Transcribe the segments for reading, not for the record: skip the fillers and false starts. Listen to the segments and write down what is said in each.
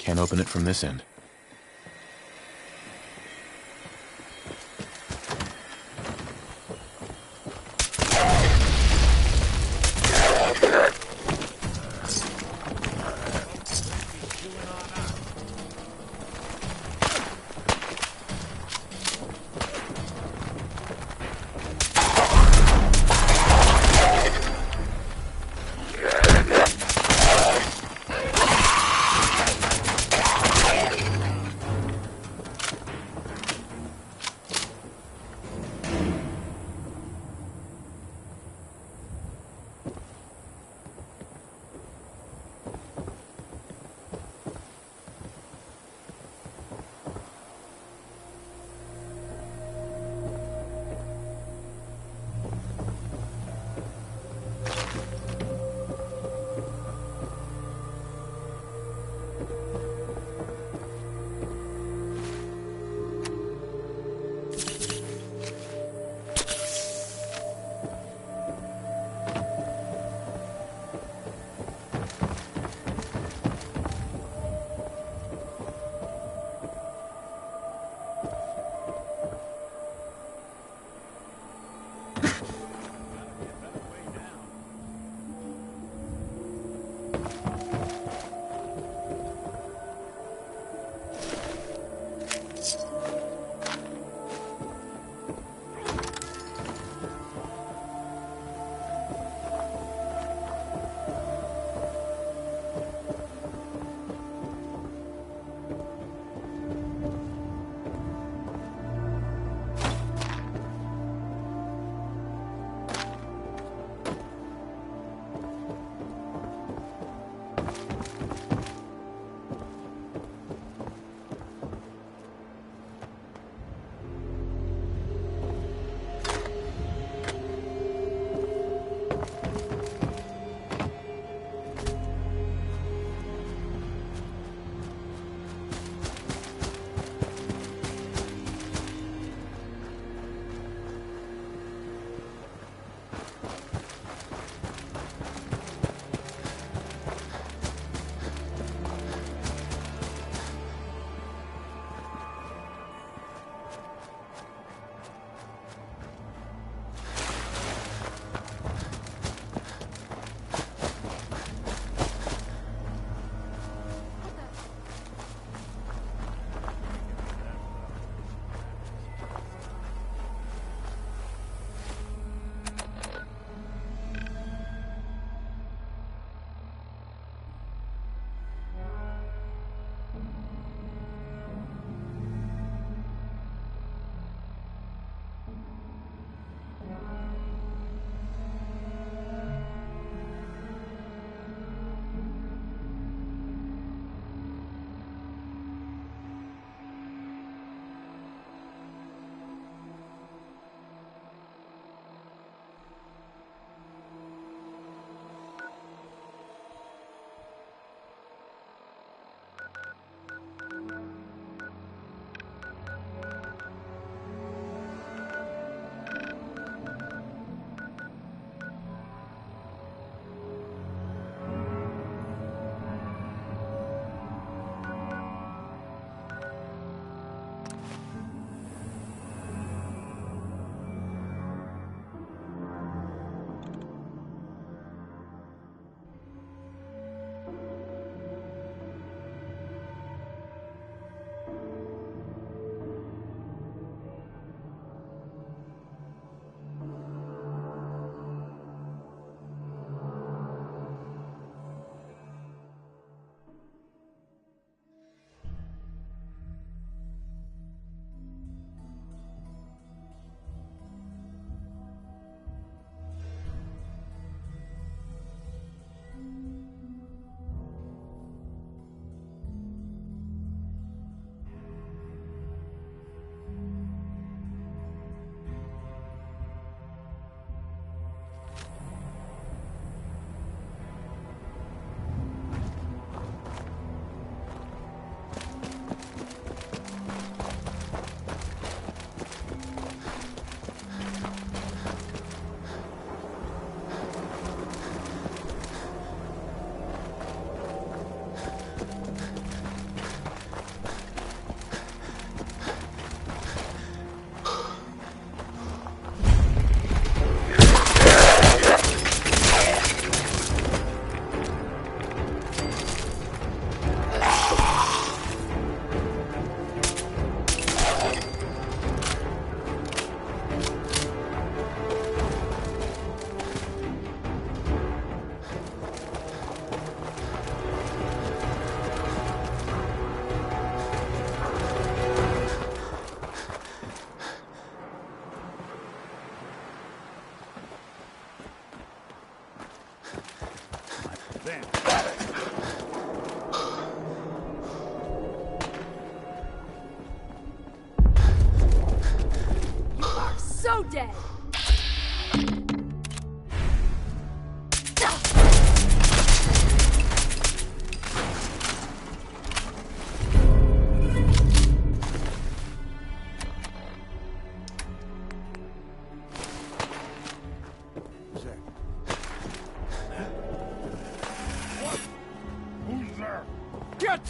Can't open it from this end.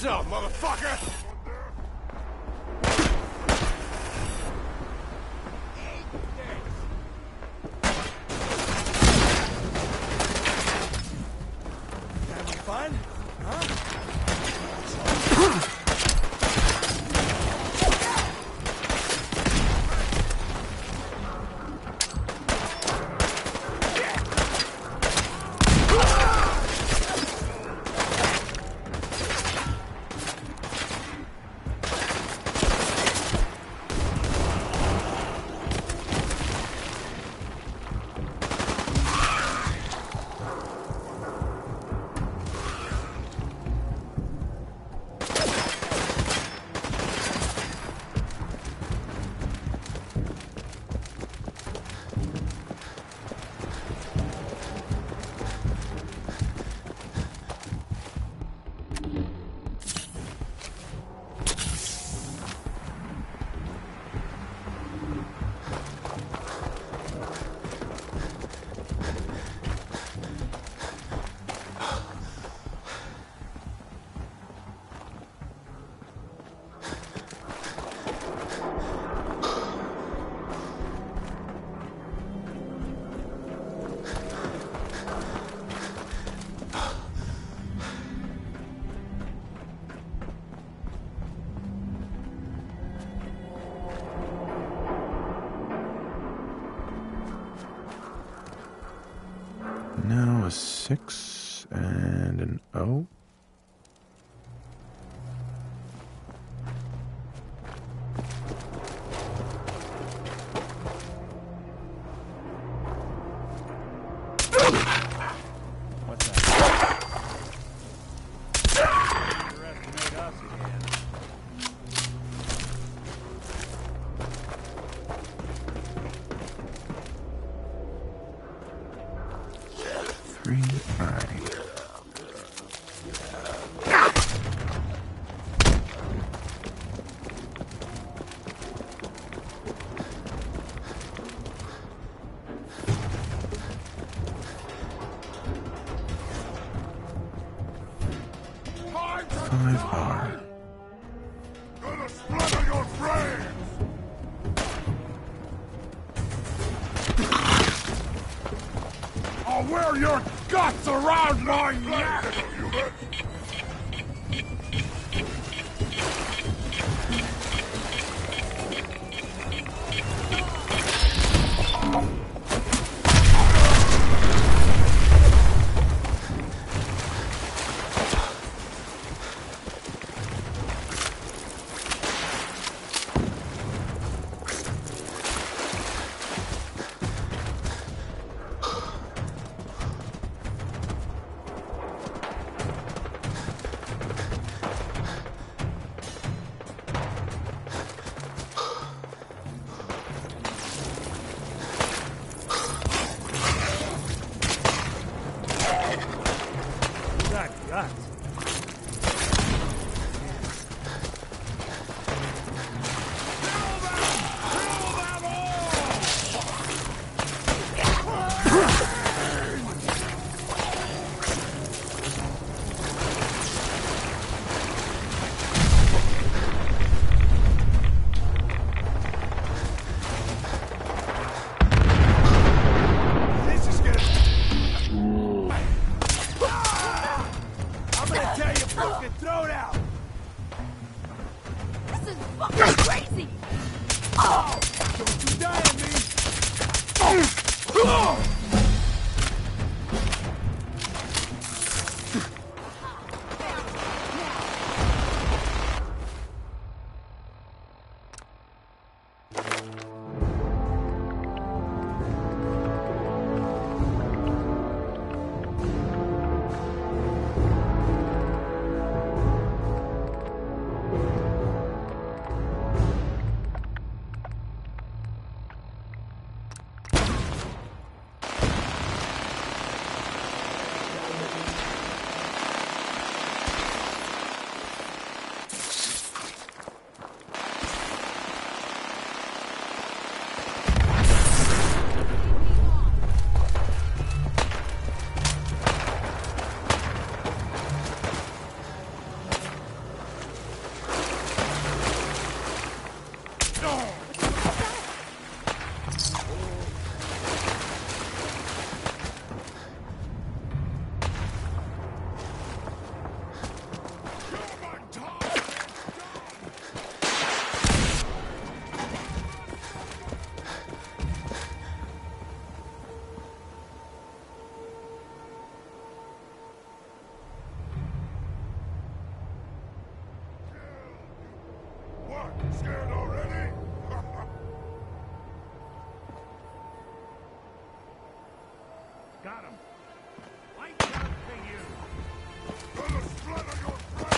What's up, motherfucker? Having fun? Huh? Now a 6 and an O. What's that? Underestimate us again. Gonna splatter your brains! I'll wear your guts around my neck! Got him. Lights out for you. For the spread of your brain.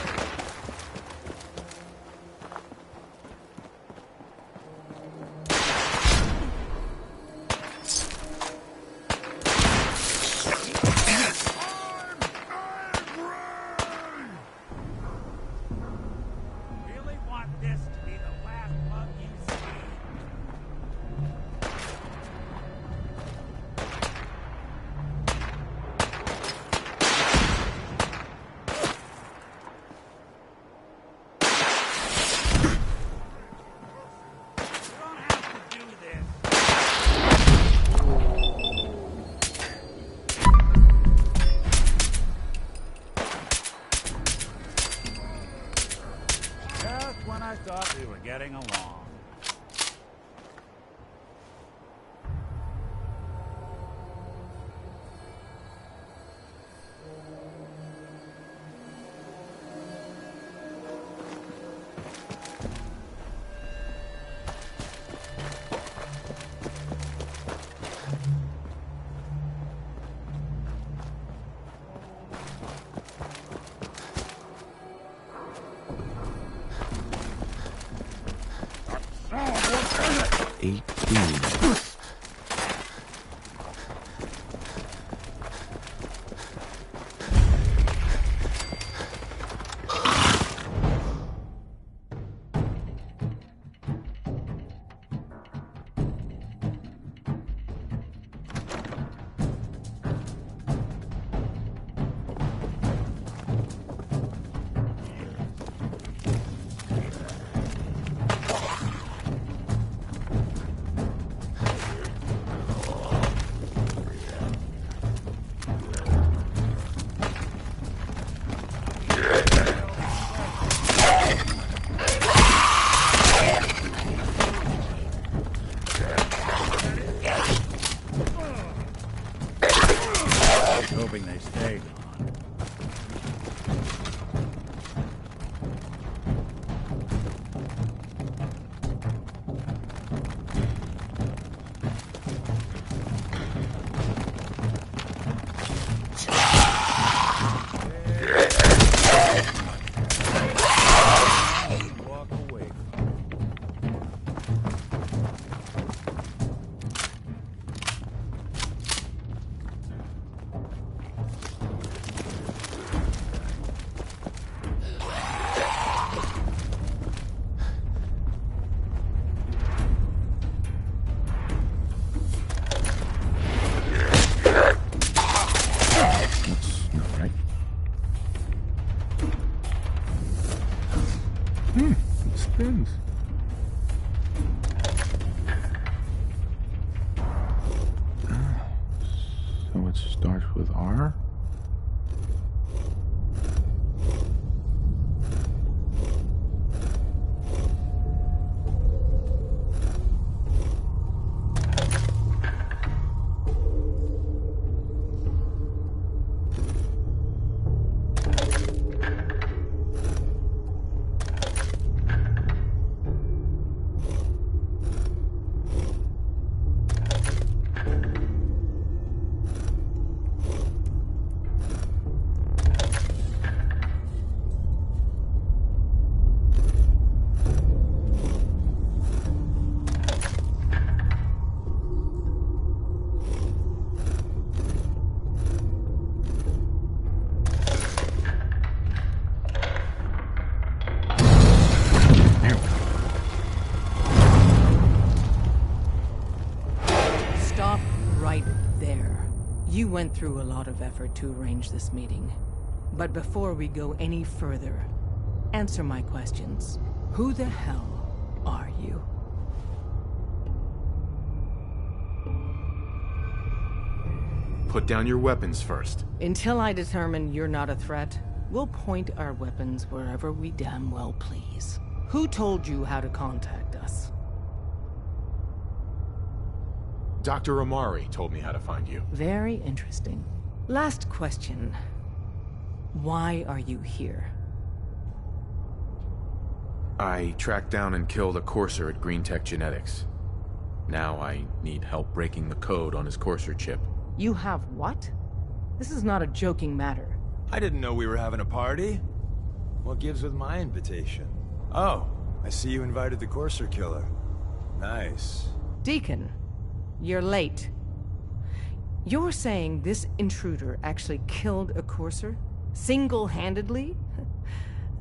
Really want this to be the last mug you see. You don't have to do this. Just when I thought we were getting along. Oh, 18. hoping they stayed on. Walk away. It spins. So it starts with R? Stop right there. You went through a lot of effort to arrange this meeting. But before we go any further, answer my questions. Who the hell are you? Put down your weapons first. Until I determine you're not a threat, we'll point our weapons wherever we damn well please. Who told you how to contact us? Dr. Amari told me how to find you. Very interesting. Last question. Why are you here? I tracked down and killed a courser at Green Tech Genetics. Now I need help breaking the code on his courser chip. You have what? This is not a joking matter. I didn't know we were having a party. What gives with my invitation? Oh, I see you invited the Courser Killer. Nice. Deacon, you're late. You're saying this intruder actually killed a Courser? Single-handedly?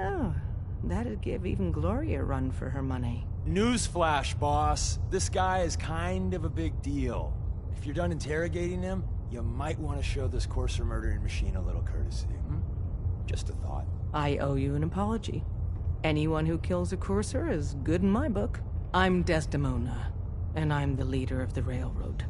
Oh, that'd give even Gloria a run for her money. Newsflash, boss. This guy is kind of a big deal. If you're done interrogating him, you might want to show this Courser murdering machine a little courtesy. Just a thought. I owe you an apology. Anyone who kills a Courser is good in my book. I'm Desdemona, and I'm the leader of the railroad.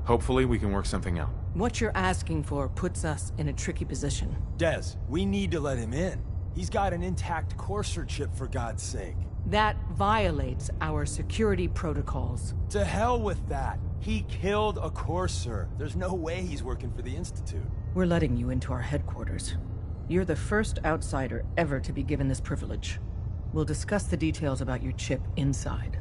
Hopefully we can work something out. What you're asking for puts us in a tricky position. Des, we need to let him in. He's got an intact Courser chip, for God's sake. That violates our security protocols. To hell with that. He killed a Courser. There's no way he's working for the Institute. We're letting you into our headquarters. You're the first outsider ever to be given this privilege. We'll discuss the details about your chip inside.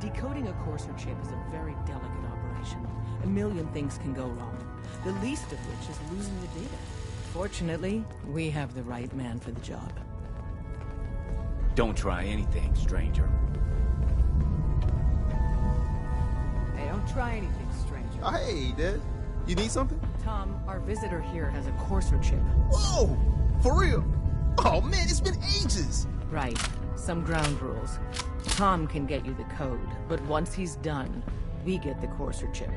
Decoding a Courser chip is a very delicate operation. A million things can go wrong, the least of which is losing the data. Fortunately, we have the right man for the job. Don't try anything, stranger. Hey, don't try anything, stranger. Oh, hey, Des. You need something? Tom, our visitor here has a Courser chip. Whoa! For real? Oh, man, it's been ages! Right. Some ground rules. Tom can get you the code, but once he's done, we get the Courser chip.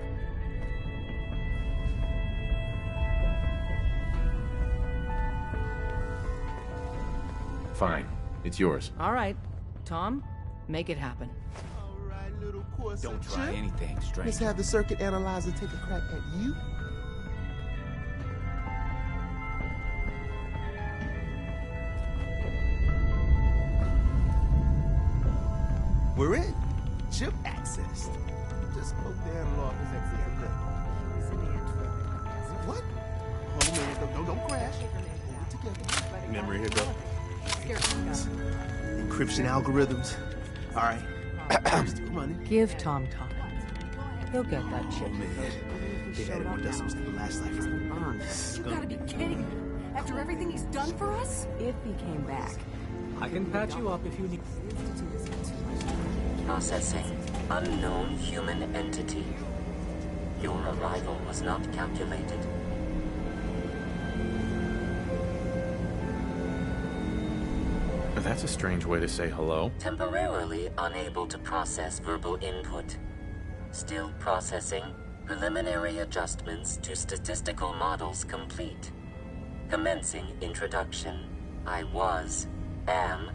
Fine. It's yours. All right. Tom, make it happen. All right, little Courser Don't try chip. anything, Let's stranger. have the circuit analyzer take a crack at you. We're in. Chip accessed. Just hope the analog is actually good. What? Oh man, don't crash. Hold it together. Memory hiccup. Encryption algorithms. All right. Still running. Give Tom time. He'll get that chip. Oh man, they had it when Dustin was in the last life. You gotta be kidding me. After everything he's done for us? If he came back. I can patch you up if you need. Processing. Unknown human entity. Your arrival was not calculated. That's a strange way to say hello. Temporarily unable to process verbal input. Still processing. Preliminary adjustments to statistical models complete. Commencing introduction. I was, am,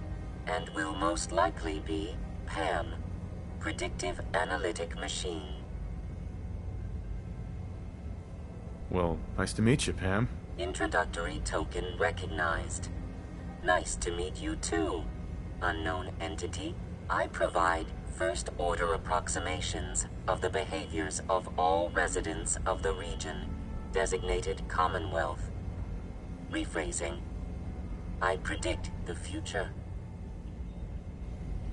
and will most likely be Pam. Predictive Analytic Machine. Well, nice to meet you, Pam. Introductory token recognized. Nice to meet you too, unknown entity. I provide first-order approximations of the behaviors of all residents of the region, designated Commonwealth. Rephrasing. I predict the future.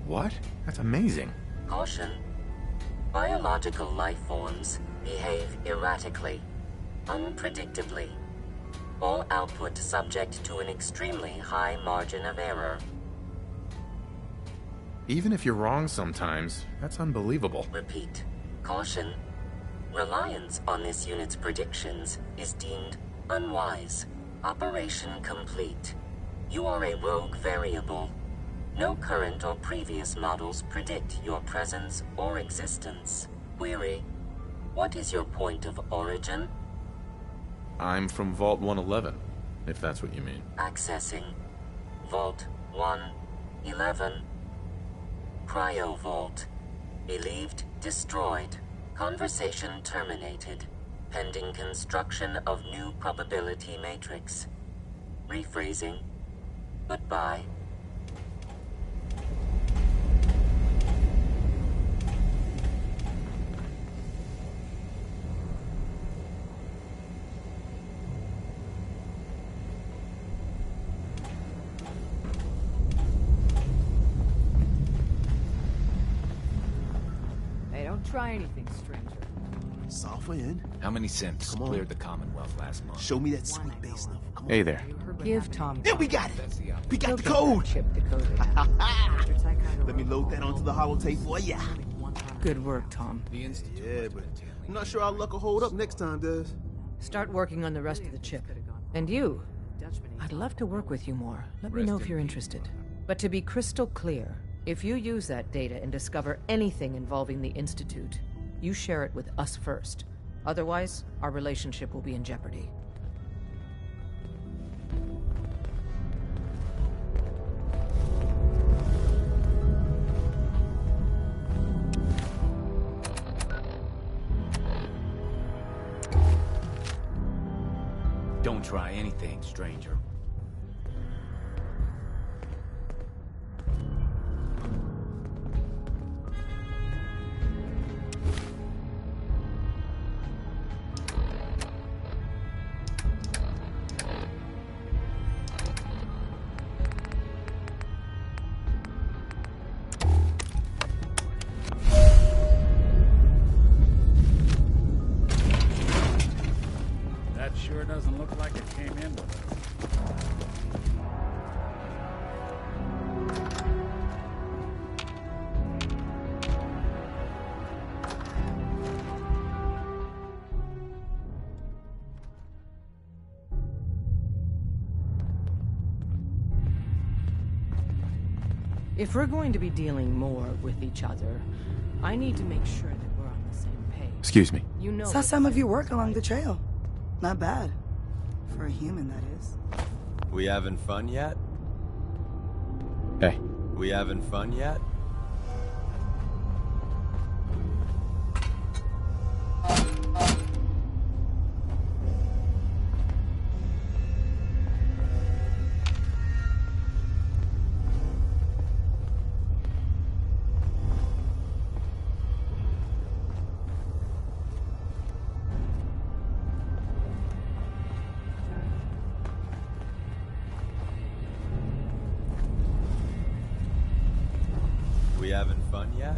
What? That's amazing. Caution. Biological life forms behave erratically, unpredictably. All output subject to an extremely high margin of error. Even if you're wrong sometimes, that's unbelievable. Repeat. Caution. Reliance on this unit's predictions is deemed unwise. Operation complete. You are a rogue variable. No current or previous models predict your presence or existence. Query: what is your point of origin? I'm from Vault 111, if that's what you mean. Accessing. Vault 111. Cryo Vault. Believed destroyed. Conversation terminated. Pending construction of new probability matrix. Rephrasing. Goodbye. Hey, don't try anything, stranger. Software in. How many synths Come on. cleared the Commonwealth last month? Show me that sweet bass level. Come on. Hey there. Give Tom. There we got it. That's the We got the He'll get code. that chip decoded. Let me load that onto the holotape for ya. Good work, Tom. The Institute. Yeah, but I'm not sure our luck will hold up next time, does? Start working on the rest of the chip. And you, I'd love to work with you more. Let me know if you're interested. But to be crystal clear, if you use that data and discover anything involving the Institute, you share it with us first. Otherwise, our relationship will be in jeopardy. Don't try anything, stranger. That sure doesn't look like it came in with us. If we're going to be dealing more with each other, I need to make sure that we're on the same page. Excuse me. You know. Saw some of your work along the trail. Not bad. For a human, that is. We having fun yet? Hey. We having fun yet? We having fun yet?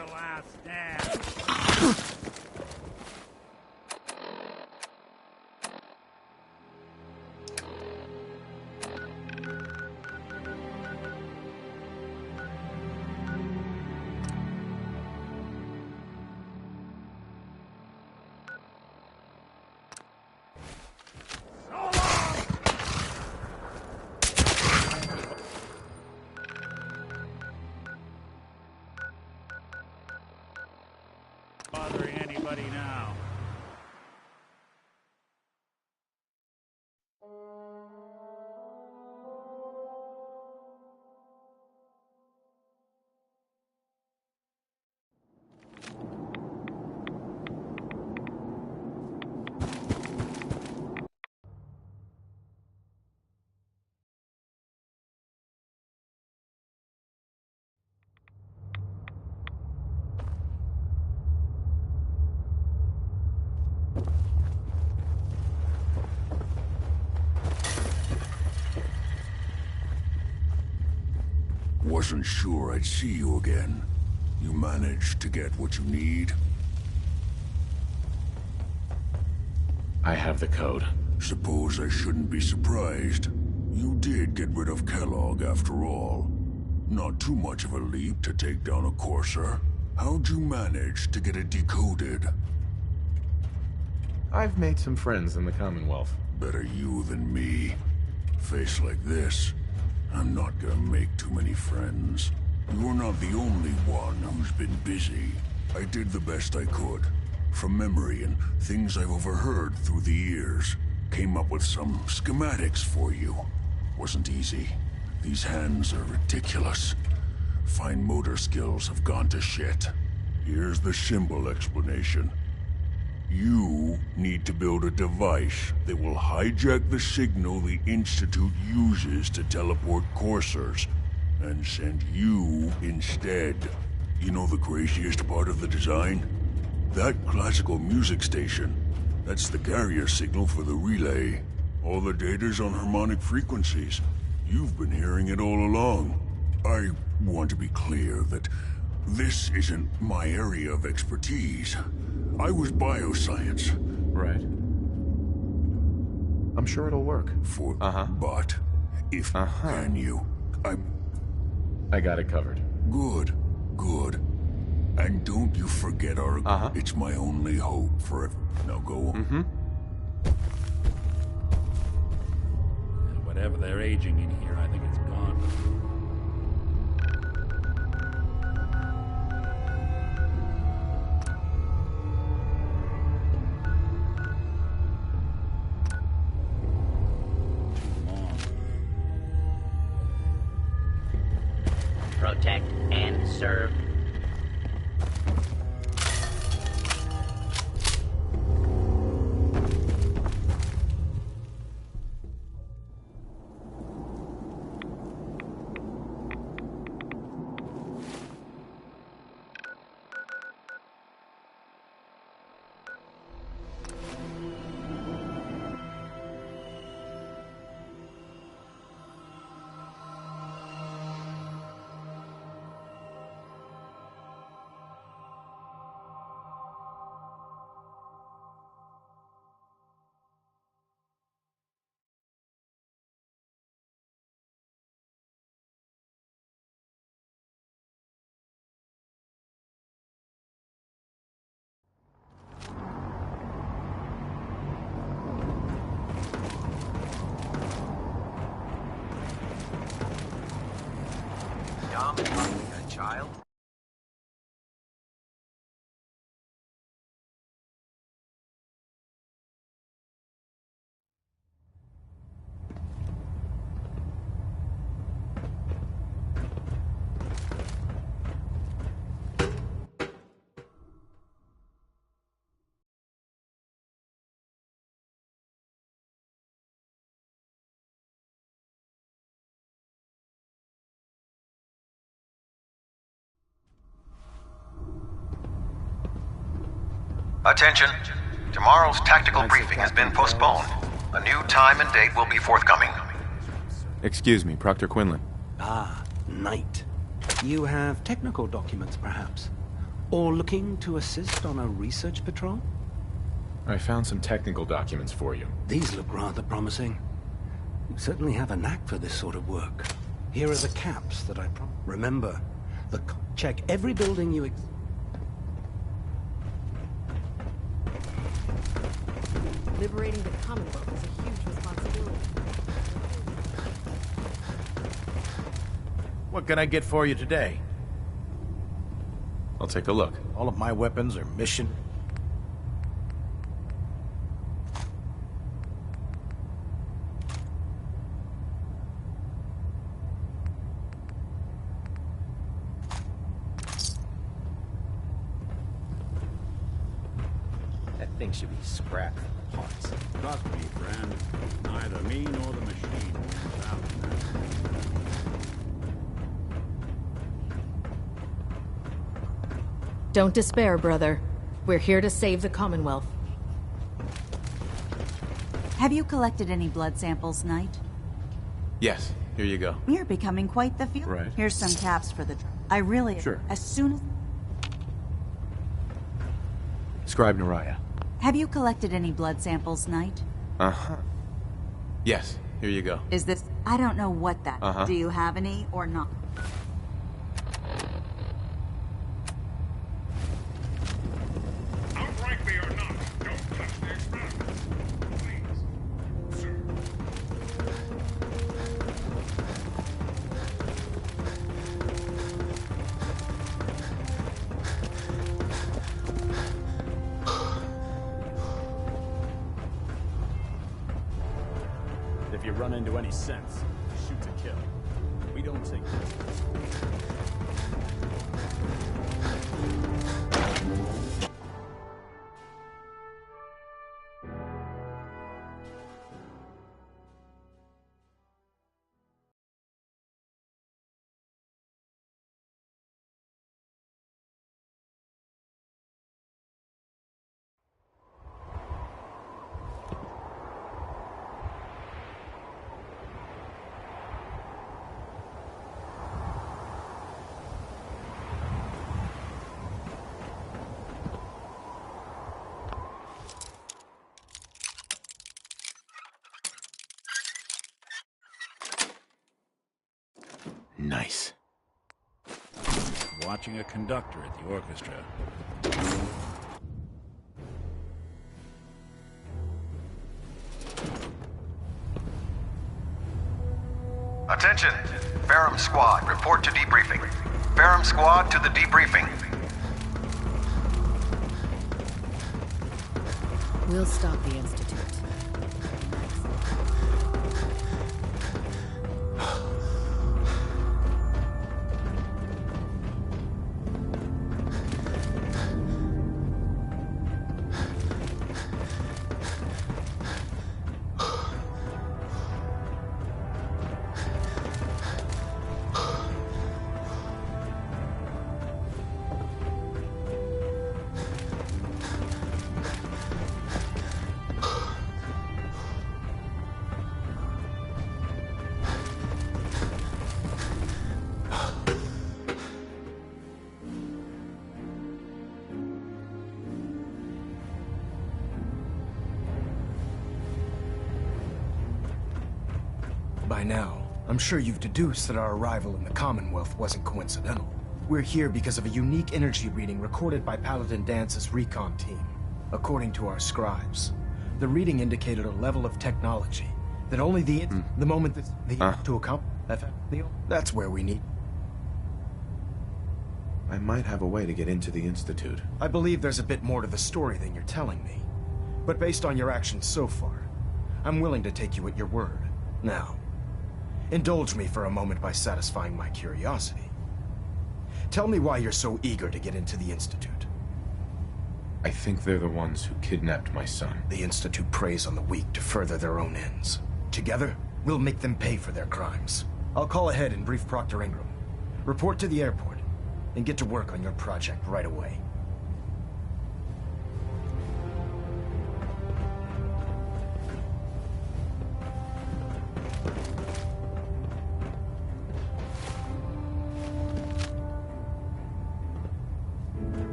your last stand. Bothering anybody now. Wasn't sure I'd see you again. You managed to get what you need? I have the code. Suppose I shouldn't be surprised. You did get rid of Kellogg after all. Not too much of a leap to take down a Courser. How'd you manage to get it decoded? I've made some friends in the Commonwealth. Better you than me. Face like this, I'm not gonna make too many friends. You're not the only one who's been busy. I did the best I could. From memory and things I've overheard through the years. Came up with some schematics for you. Wasn't easy. These hands are ridiculous. Fine motor skills have gone to shit. Here's the simple explanation. You need to build a device that will hijack the signal the Institute uses to teleport coursers, and send you instead. You know the craziest part of the design? That classical music station. That's the carrier signal for the relay. All the data's on harmonic frequencies. You've been hearing it all along. I want to be clear that this isn't my area of expertise. I was bioscience. Right. I'm sure it'll work. But if can you, I got it covered. Good, good. And don't you forget our... It's my only hope for it. Now go on. Whatever they're aging in here, I think it's gone. Protect and serve. A child? Attention. Tomorrow's tactical briefing has been postponed. A new time and date will be forthcoming. Excuse me, Proctor Quinlan. Ah, Knight. You have technical documents, perhaps? Or looking to assist on a research patrol? I found some technical documents for you. These look rather promising. You certainly have a knack for this sort of work. Here are the caps that I remember. Check every building you Liberating the Commonwealth is a huge responsibility. What can I get for you today? I'll take a look. All of my weapons are mission. That thing should be scrapped for parts. Trust me, friend. Neither me nor the machine wins out in that. Don't despair, brother. We're here to save the Commonwealth. Have you collected any blood samples, Knight? Yes, here you go. You're becoming quite the field. Right. Here's some caps for the... I really... Sure. As soon as... Scribe Naraya. Have you collected any blood samples, Knight? Uh-huh. Yes, here you go. Is this... I don't know what that... Uh-huh. Do you have any or not? Outright me or not, don't touch the experiment. Please, sir. If you run into any sense, shoot to kill. We don't take risks. Nice. Watching a conductor at the orchestra. Attention! Ferrum Squad, report to debriefing. Ferrum Squad to the debriefing. We'll stop the Institute. By now, I'm sure you've deduced that our arrival in the Commonwealth wasn't coincidental. We're here because of a unique energy reading recorded by Paladin Dance's recon team. According to our scribes, the reading indicated a level of technology that only the moment that to accomplish that's where we need. I might have a way to get into the Institute. I believe there's a bit more to the story than you're telling me. But based on your actions so far, I'm willing to take you at your word. Now, indulge me for a moment by satisfying my curiosity. Tell me why you're so eager to get into the Institute. I think they're the ones who kidnapped my son. The Institute preys on the weak to further their own ends. Together, we'll make them pay for their crimes. I'll call ahead and brief Proctor Ingram. Report to the airport, and get to work on your project right away.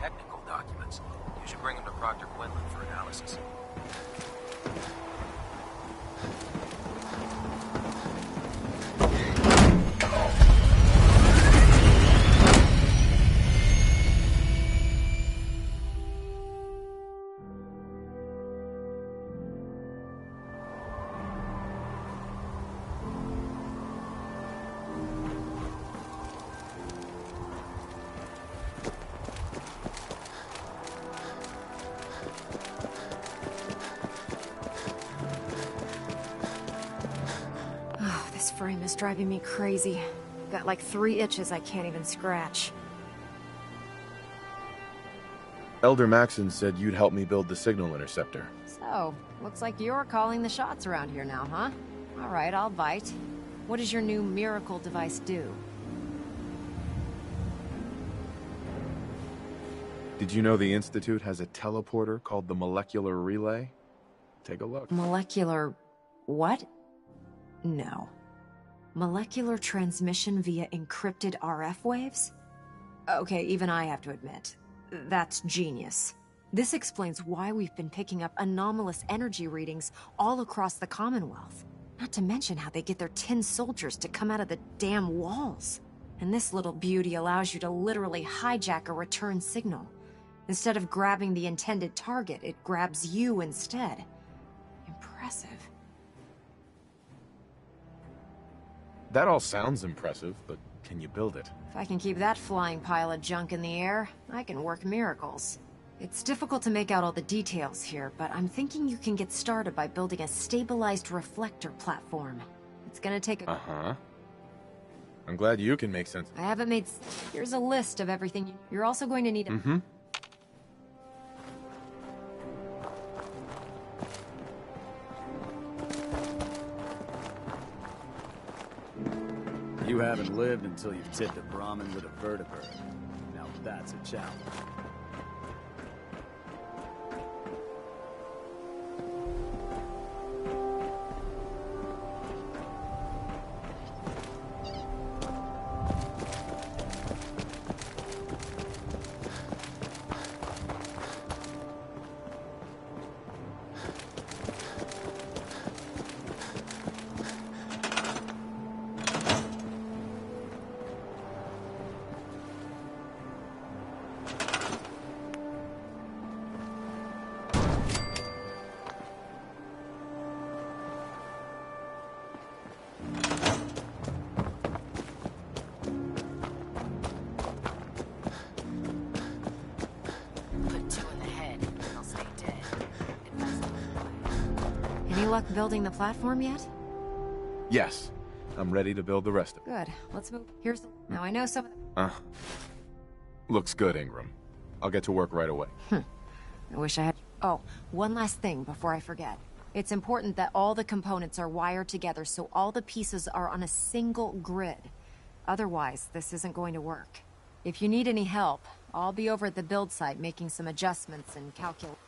technical documents. You should bring them to Proctor Quinlan for analysis. This frame is driving me crazy. Got like 3 itches I can't even scratch. Elder Maxon said you'd help me build the signal interceptor. So, looks like you're calling the shots around here now, huh? Alright, I'll bite. What does your new miracle device do? Did you know the Institute has a teleporter called the Molecular Relay? Take a look. Molecular... what? No. Molecular transmission via encrypted RF waves? Okay, even I have to admit, that's genius. This explains why we've been picking up anomalous energy readings all across the Commonwealth. Not to mention how they get their tin soldiers to come out of the damn walls. And this little beauty allows you to literally hijack a return signal. Instead of grabbing the intended target, it grabs you instead. Impressive. That all sounds impressive, but can you build it? If I can keep that flying pile of junk in the air, I can work miracles. It's difficult to make out all the details here, but I'm thinking you can get started by building a stabilized reflector platform. It's gonna take a... Uh-huh. I'm glad you can make sense. I haven't made... Here's a list of everything you're also going to need... Mm-hmm. You haven't lived until you've tipped a Brahmin with a vertebrate. Now that's a challenge. Any luck building the platform yet? Yes. I'm ready to build the rest of it. Good. Let's move. Here's the... Now I know some of the... Looks good, Ingram. I'll get to work right away. I wish I had... Oh, one last thing before I forget. It's important that all the components are wired together so all the pieces are on a single grid. Otherwise, this isn't going to work. If you need any help, I'll be over at the build site making some adjustments and calculate.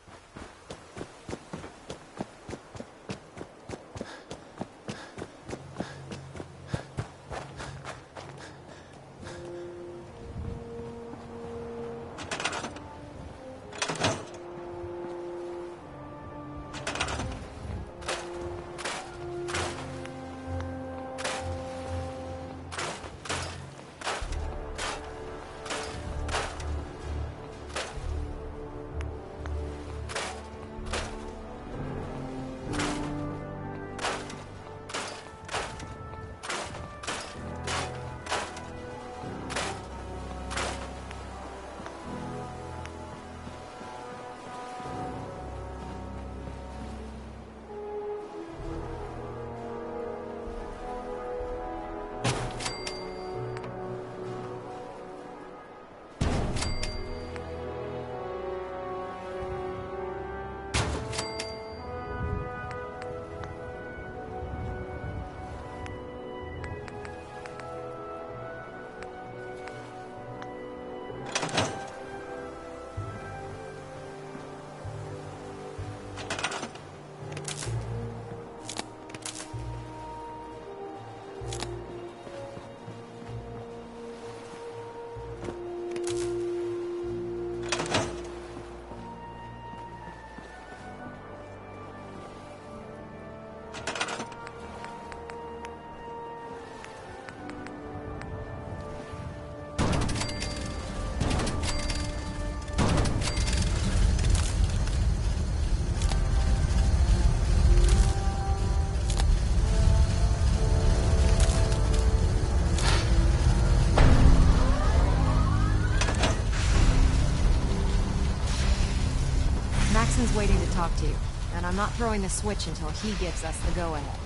talk to you, and I'm not throwing the switch until he gives us the go-ahead.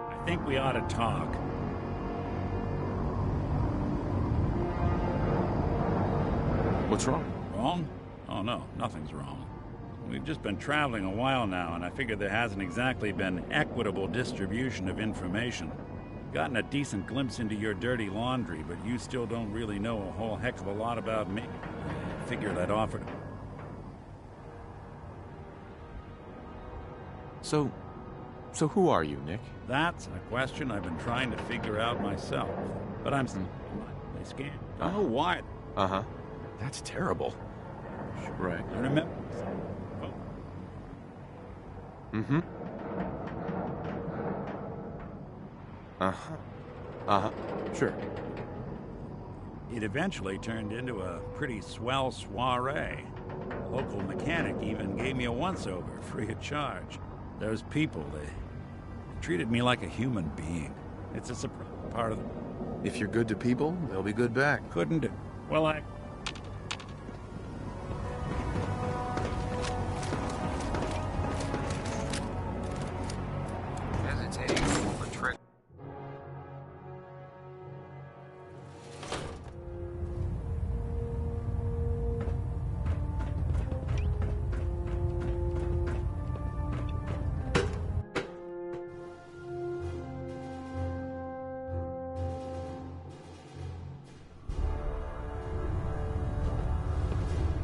I think we ought to talk. What's wrong? Wrong? Oh no, nothing's wrong. We've just been traveling a while now, and I figure there hasn't exactly been equitable distribution of information. Gotten a decent glimpse into your dirty laundry, but you still don't really know a whole heck of a lot about me. Figured I'd offer to... So who are you, Nick? That's a question I've been trying to figure out myself. But I'm still... They scanned. I don't know why. Uh-huh. That's terrible. Right. I remember... Oh. Mm-hmm. Uh-huh. Uh-huh. Sure. It eventually turned into a pretty swell soiree. A local mechanic even gave me a once-over, free of charge. Those people, they treated me like a human being. It's a surprise part of the... If you're good to people, they'll be good back. Couldn't it? Well, I... Hesitating to pull the trigger.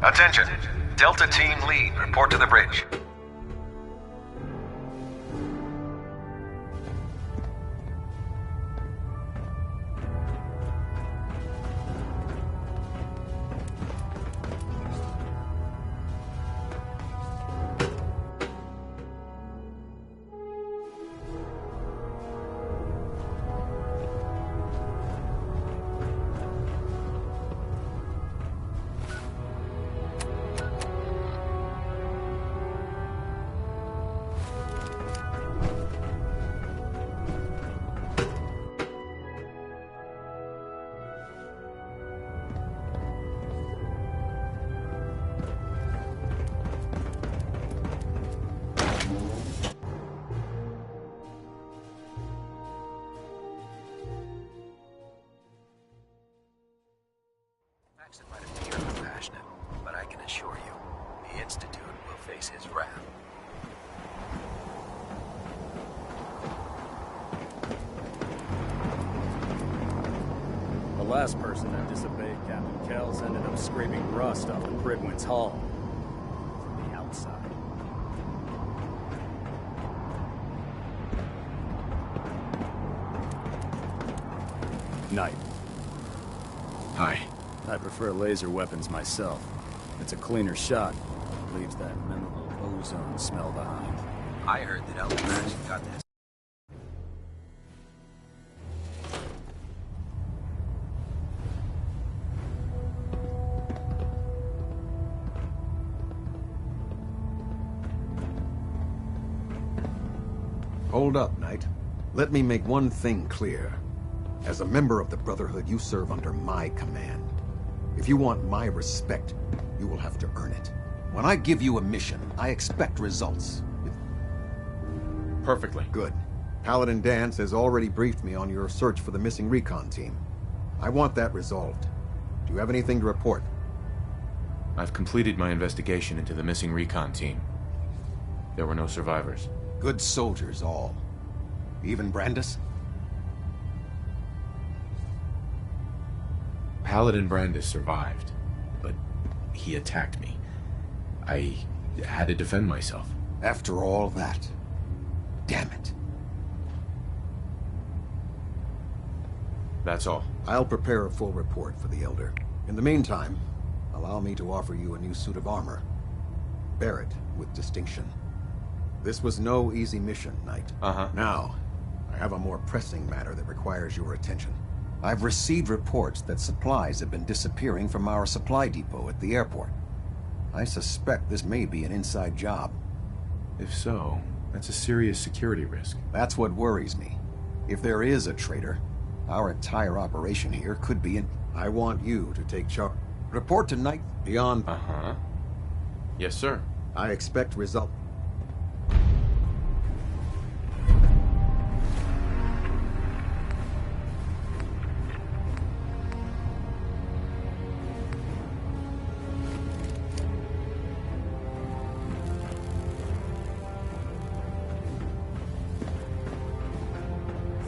Attention. Delta Team Lead, report to the bridge. It might appear compassionate, but I can assure you, the Institute will face his wrath. The last person that disobeyed Captain Kells ended up scraping rust off the Brigwin's hull. From the outside. Knight. Hi. I prefer laser weapons myself. It's a cleaner shot. Leaves that memorable ozone smell behind. I heard that Alcatraz got this. Hold up, Knight. Let me make one thing clear. As a member of the Brotherhood, you serve under my command. If you want my respect, you will have to earn it. When I give you a mission, I expect results. Perfectly. Good. Paladin Dance has already briefed me on your search for the missing recon team. I want that resolved. Do you have anything to report? I've completed my investigation into the missing recon team. There were no survivors. Good soldiers, all. Even Brandis? Paladin Brandis survived, but he attacked me. I had to defend myself. After all that? Damn it. That's all. I'll prepare a full report for the Elder. In the meantime, allow me to offer you a new suit of armor. Bear it with distinction. This was no easy mission, Knight. Uh-huh. Now, I have a more pressing matter that requires your attention. I've received reports that supplies have been disappearing from our supply depot at the airport. I suspect this may be an inside job. If so, that's a serious security risk. That's what worries me. If there is a traitor, our entire operation here could be in... I want you to take charge. Report tonight beyond... Uh-huh. Yes, sir. I expect result.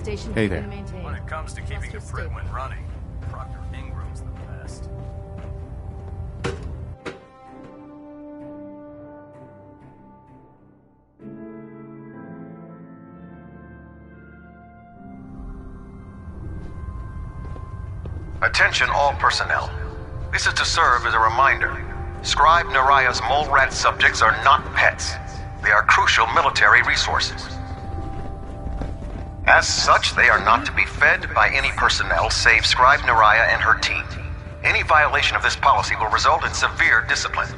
Station Hey there. maintained. When it comes to keeping a Prit when running, Proctor Ingram's the best. Attention all personnel. This is to serve as a reminder. Scribe Naraya's mole rat subjects are not pets. They are crucial military resources. As such, they are not to be fed by any personnel save Scribe Naraya and her team. Any violation of this policy will result in severe discipline.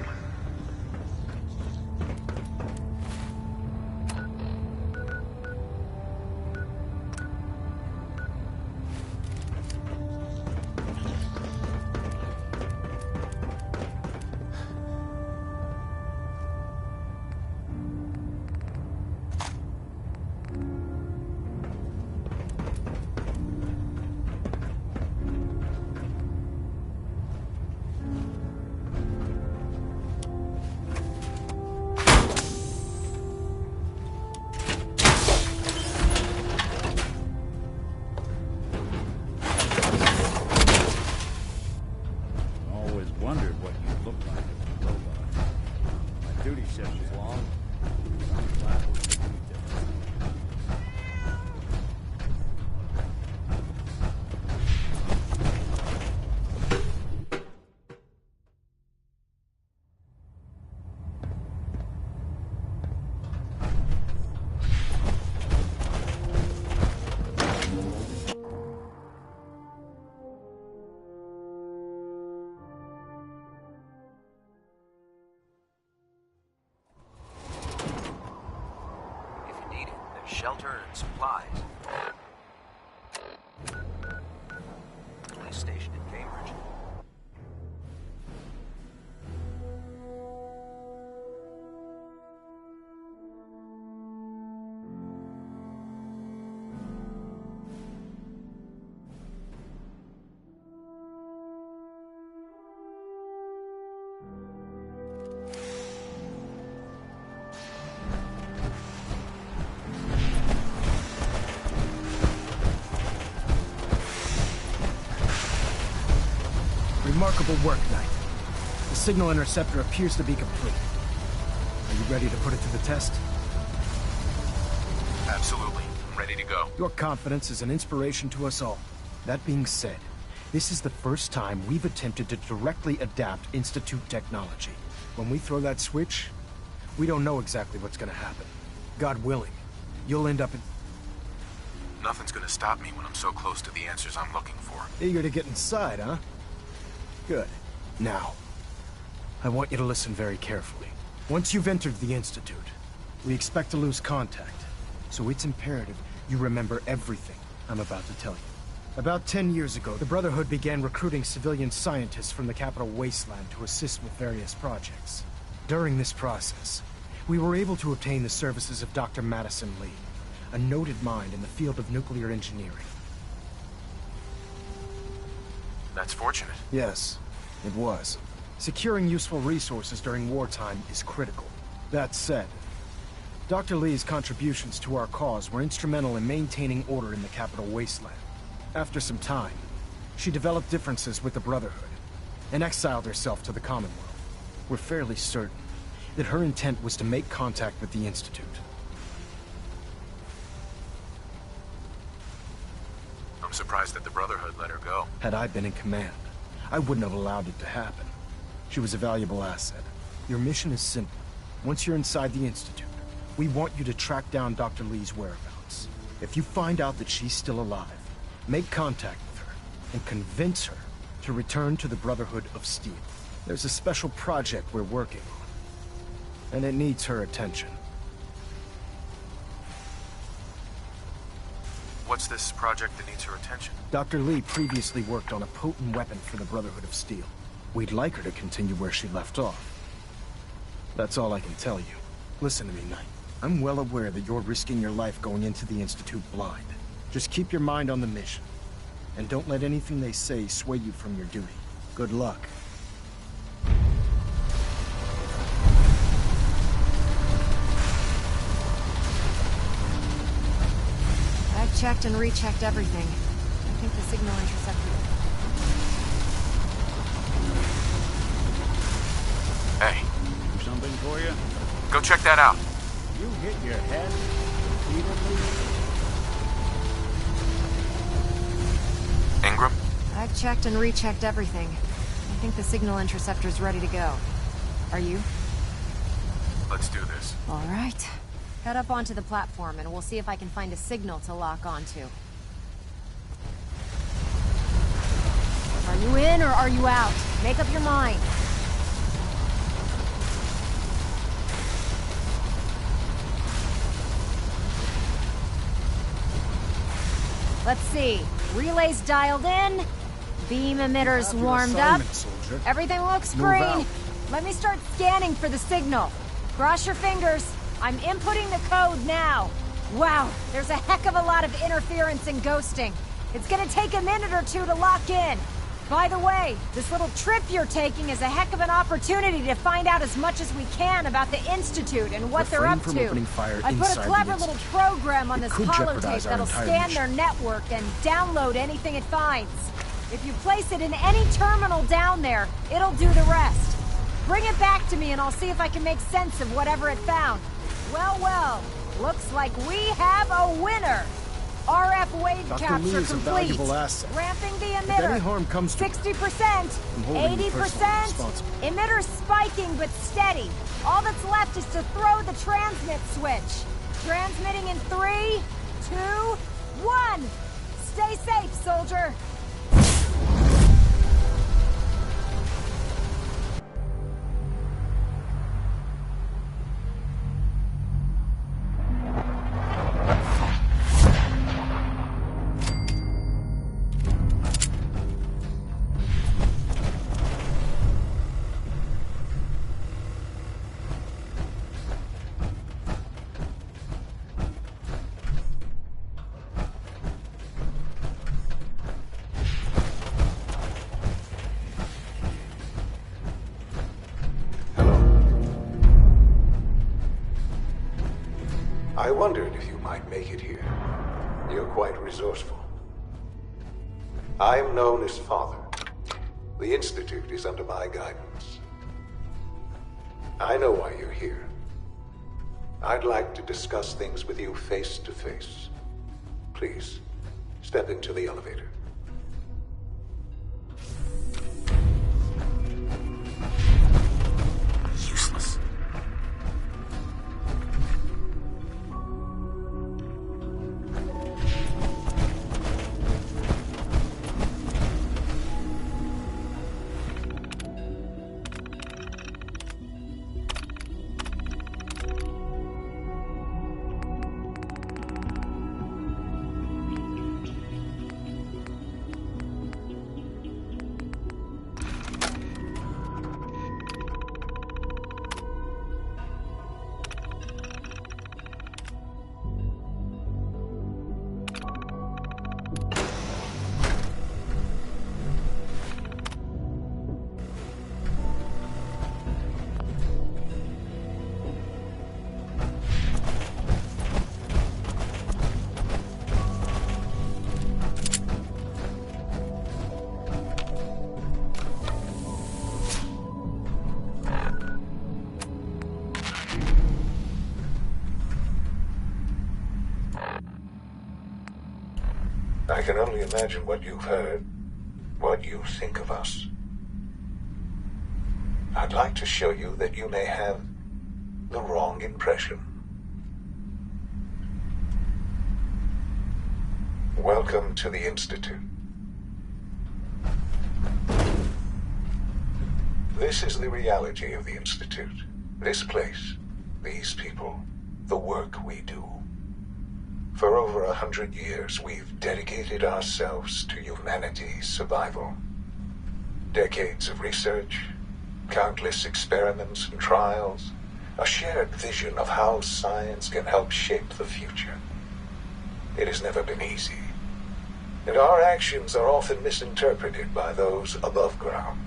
Shelter and supplies. Police station in Cambridge. Remarkable work, Knight. The signal interceptor appears to be complete. Are you ready to put it to the test? Absolutely. Ready to go. Your confidence is an inspiration to us all. That being said, this is the first time we've attempted to directly adapt Institute technology. When we throw that switch, we don't know exactly what's gonna happen. God willing, you'll end up in... Nothing's gonna stop me when I'm so close to the answers I'm looking for. Eager to get inside, huh? Good. Now, I want you to listen very carefully. Once you've entered the Institute, we expect to lose contact, so it's imperative you remember everything I'm about to tell you. About 10 years ago, the Brotherhood began recruiting civilian scientists from the capital wasteland to assist with various projects. During this process, we were able to obtain the services of Dr. Madison Lee, a noted mind in the field of nuclear engineering. That's fortunate. Yes, it was. Securing useful resources during wartime is critical. That said, Dr. Lee's contributions to our cause were instrumental in maintaining order in the capital wasteland. After some time, she developed differences with the Brotherhood and exiled herself to the Commonwealth. We're fairly certain that her intent was to make contact with the Institute. I'm surprised that the Brotherhood let her go. Had I been in command, I wouldn't have allowed it to happen. She was a valuable asset. Your mission is simple. Once you're inside the Institute, we want you to track down Dr. Lee's whereabouts. If you find out that she's still alive, make contact with her and convince her to return to the Brotherhood of Steel. There's a special project we're working on, and it needs her attention. What's this project that needs her attention? Dr. Lee previously worked on a potent weapon for the Brotherhood of Steel. We'd like her to continue where she left off. That's all I can tell you. Listen to me, Knight. I'm well aware that you're risking your life going into the Institute blind. Just keep your mind on the mission. And don't let anything they say sway you from your duty. Good luck. I've checked and rechecked everything. I think the signal intercepted. Hey. Do something for you? Go check that out. You hit your head repeatedly? Ingram? I've checked and rechecked everything. I think the signal interceptor's ready to go. Are you? Let's do this. All right. Head up onto the platform and we'll see if I can find a signal to lock onto. Are you in or are you out? Make up your mind. Let's see. Relays dialed in. Beam emitters warmed up. Soldier. Everything looks Move green. out. Let me start scanning for the signal. Cross your fingers. I'm inputting the code now. Wow, there's a heck of a lot of interference and ghosting. It's gonna take a minute or two to lock in. By the way, this little trip you're taking is a heck of an opportunity to find out as much as we can about the Institute and what they're Refrain up from to. opening fire I put a inside clever the little Institute. program on It this could holotape jeopardize our that'll entire scan mission. their network and download anything it finds. If you place it in any terminal down there, it'll do the rest. Bring it back to me and I'll see if I can make sense of whatever it found. Well, well, looks like we have a winner. RF wave Dr. capture Lee is a complete. valuable asset. Ramping the If emitter. any harm comes to her, 60%, I'm holding you personally 80%. responsible. Emitter spiking but steady. All that's left is to throw the transmit switch. Transmitting in 3, 2, 1. Stay safe, soldier. I wondered if you might make it here. You're quite resourceful. I'm known as Father. The Institute is under my guidance. I know why you're here. I'd like to discuss things with you face to face. Please, step into the elevator. Useless. I can only imagine what you've heard, what you think of us. I'd like to show you that you may have the wrong impression. Welcome to the Institute. This is the reality of the Institute. This place, these people, the work we do. For over 100 years, we've dedicated ourselves to humanity's survival. Decades of research, countless experiments and trials, a shared vision of how science can help shape the future. It has never been easy, and our actions are often misinterpreted by those above ground.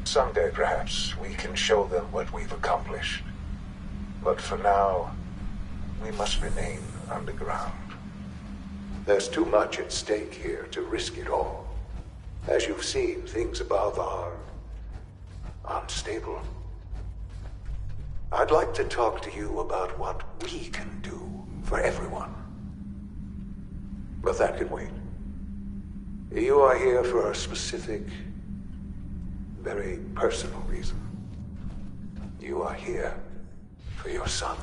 Someday, perhaps, we can show them what we've accomplished. But for now, we must remain underground. There's too much at stake here to risk it all. As you've seen, things above are unstable. I'd like to talk to you about what we can do for everyone. But that can wait. You are here for a specific, very personal reason. You are here for your son.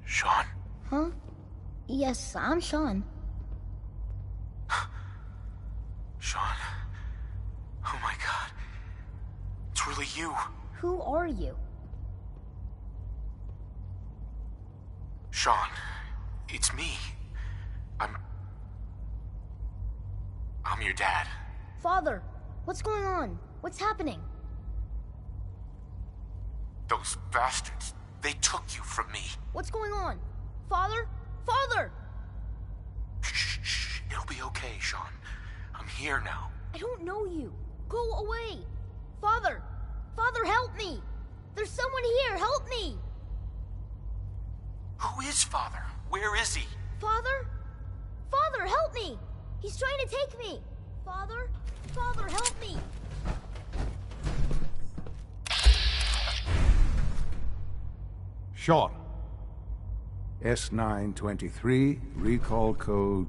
Sean? Huh? Yes, I'm Sean. Sean? Oh my god. It's really you. Who are you? Sean, it's me. I'm your dad. Father, what's going on? What's happening? Those bastards, they took you from me. What's going on? Father? Father! Shh. It'll be okay, Sean. I'm here now. I don't know you. Go away. Father! Father, help me! There's someone here, help me! Who is Father? Where is he? Father? Father, help me! He's trying to take me! Father? Father, help me! Sean. S923, recall code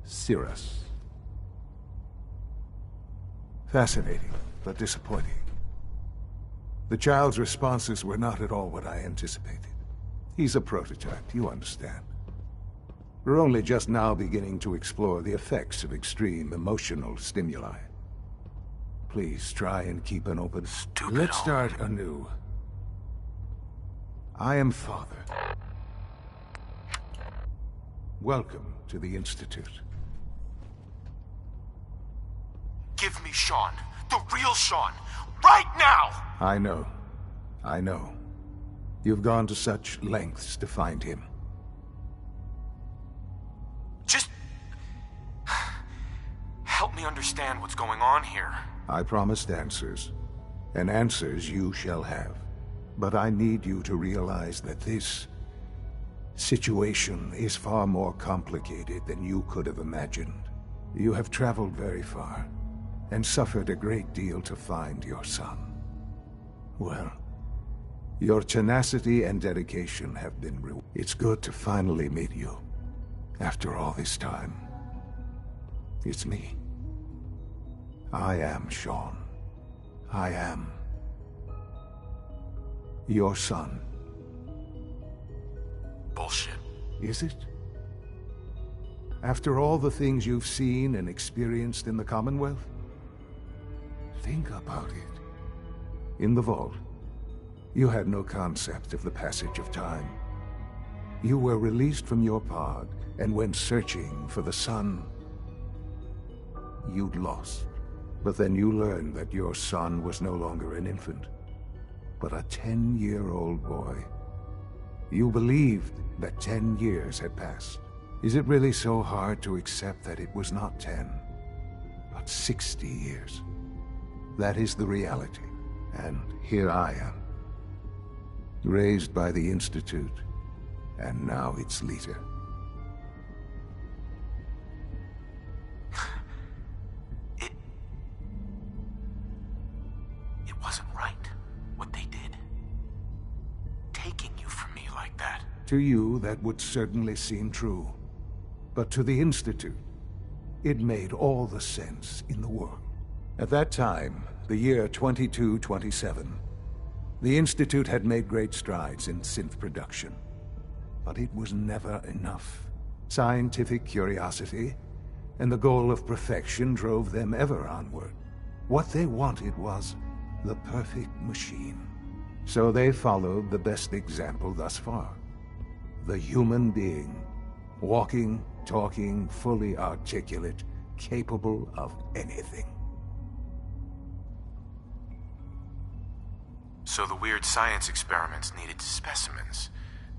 Cirrus. Fascinating, but disappointing. The child's responses were not at all what I anticipated. He's a prototype, you understand. We're only just now beginning to explore the effects of extreme emotional stimuli. Please try and keep an open... Let's start anew. I am Father. Welcome to the Institute. Give me Sean. The real Sean. Right now! I know. You've gone to such lengths to find him. Just... help me understand what's going on here. I promised answers, and answers you shall have. But I need you to realize that this situation is far more complicated than you could have imagined. You have traveled very far, and suffered a great deal to find your son. Well, your tenacity and dedication have been rewarded. It's good to finally meet you, after all this time. It's me. I am Sean. I am your son. Bullshit. Is it? After all the things you've seen and experienced in the Commonwealth? Think about it. In the vault, you had no concept of the passage of time. You were released from your pod and went searching for the sun you'd lost. But then you learned that your son was no longer an infant, but a 10-year-old boy. You believed that 10 years had passed. Is it really so hard to accept that it was not 10, but 60 years? That is the reality, and here I am. Raised by the Institute, and now its leader. It wasn't right, what they did. Taking you from me like that. To you, that would certainly seem true. But to the Institute, it made all the sense in the world. At that time, the year 2227, the Institute had made great strides in synth production. But it was never enough. Scientific curiosity and the goal of perfection drove them ever onward. What they wanted was the perfect machine. So they followed the best example thus far. The human being. Walking, talking, fully articulate, capable of anything. So the weird science experiments needed specimens.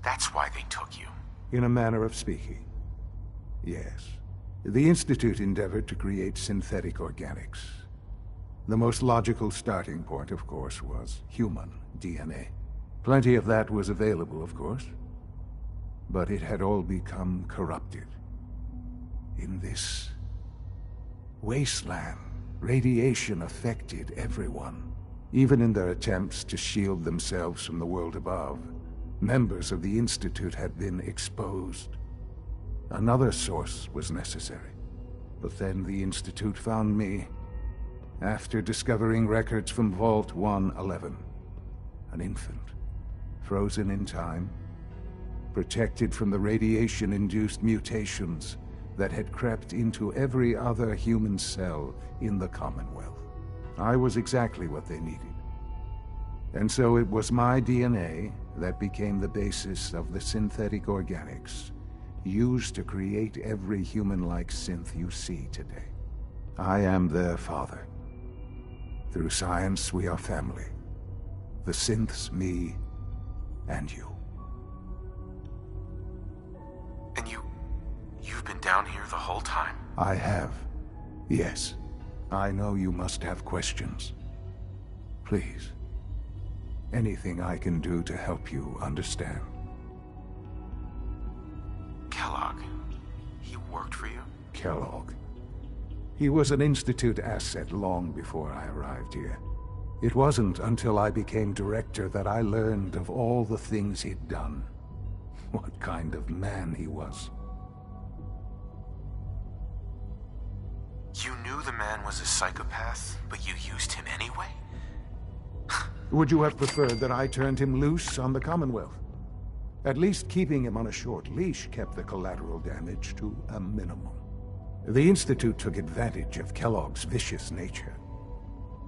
That's why they took you. In a manner of speaking. Yes. The Institute endeavored to create synthetic organics. The most logical starting point, of course, was human DNA. Plenty of that was available, of course. But it had all become corrupted. In this wasteland, radiation affected everyone. Even in their attempts to shield themselves from the world above, members of the Institute had been exposed. Another source was necessary. But then the Institute found me, after discovering records from Vault 111. An infant, frozen in time, protected from the radiation-induced mutations that had crept into every other human cell in the Commonwealth. I was exactly what they needed. And so it was my DNA that became the basis of the synthetic organics used to create every human-like synth you see today. I am their father. Through science, we are family. The synths, me, and you. And you've been down here the whole time? I have. Yes. I know you must have questions. Please. Anything I can do to help you understand. Kellogg. He worked for you? Kellogg. He was an Institute asset long before I arrived here. It wasn't until I became director that I learned of all the things he'd done. What kind of man he was. You knew the man was a psychopath, but you used him anyway? Would you have preferred that I turned him loose on the Commonwealth? At least keeping him on a short leash kept the collateral damage to a minimum. The Institute took advantage of Kellogg's vicious nature.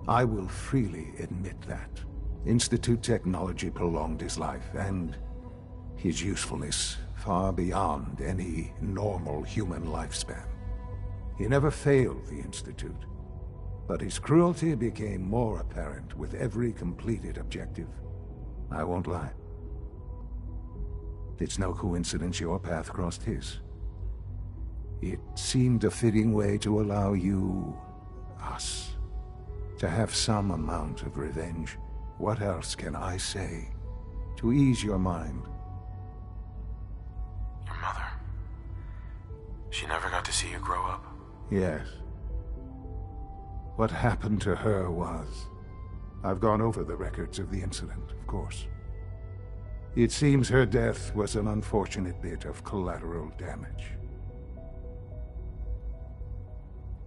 I will freely admit that. Institute technology prolonged his life, and his usefulness far beyond any normal human lifespan. He never failed the Institute, but his cruelty became more apparent with every completed objective. I won't lie. It's no coincidence your path crossed his. It seemed a fitting way to allow you, us, to have some amount of revenge. What else can I say to ease your mind? Your mother. She never got to see you grow up? Yes. What happened to her was... I've gone over the records of the incident, of course. It seems her death was an unfortunate bit of collateral damage.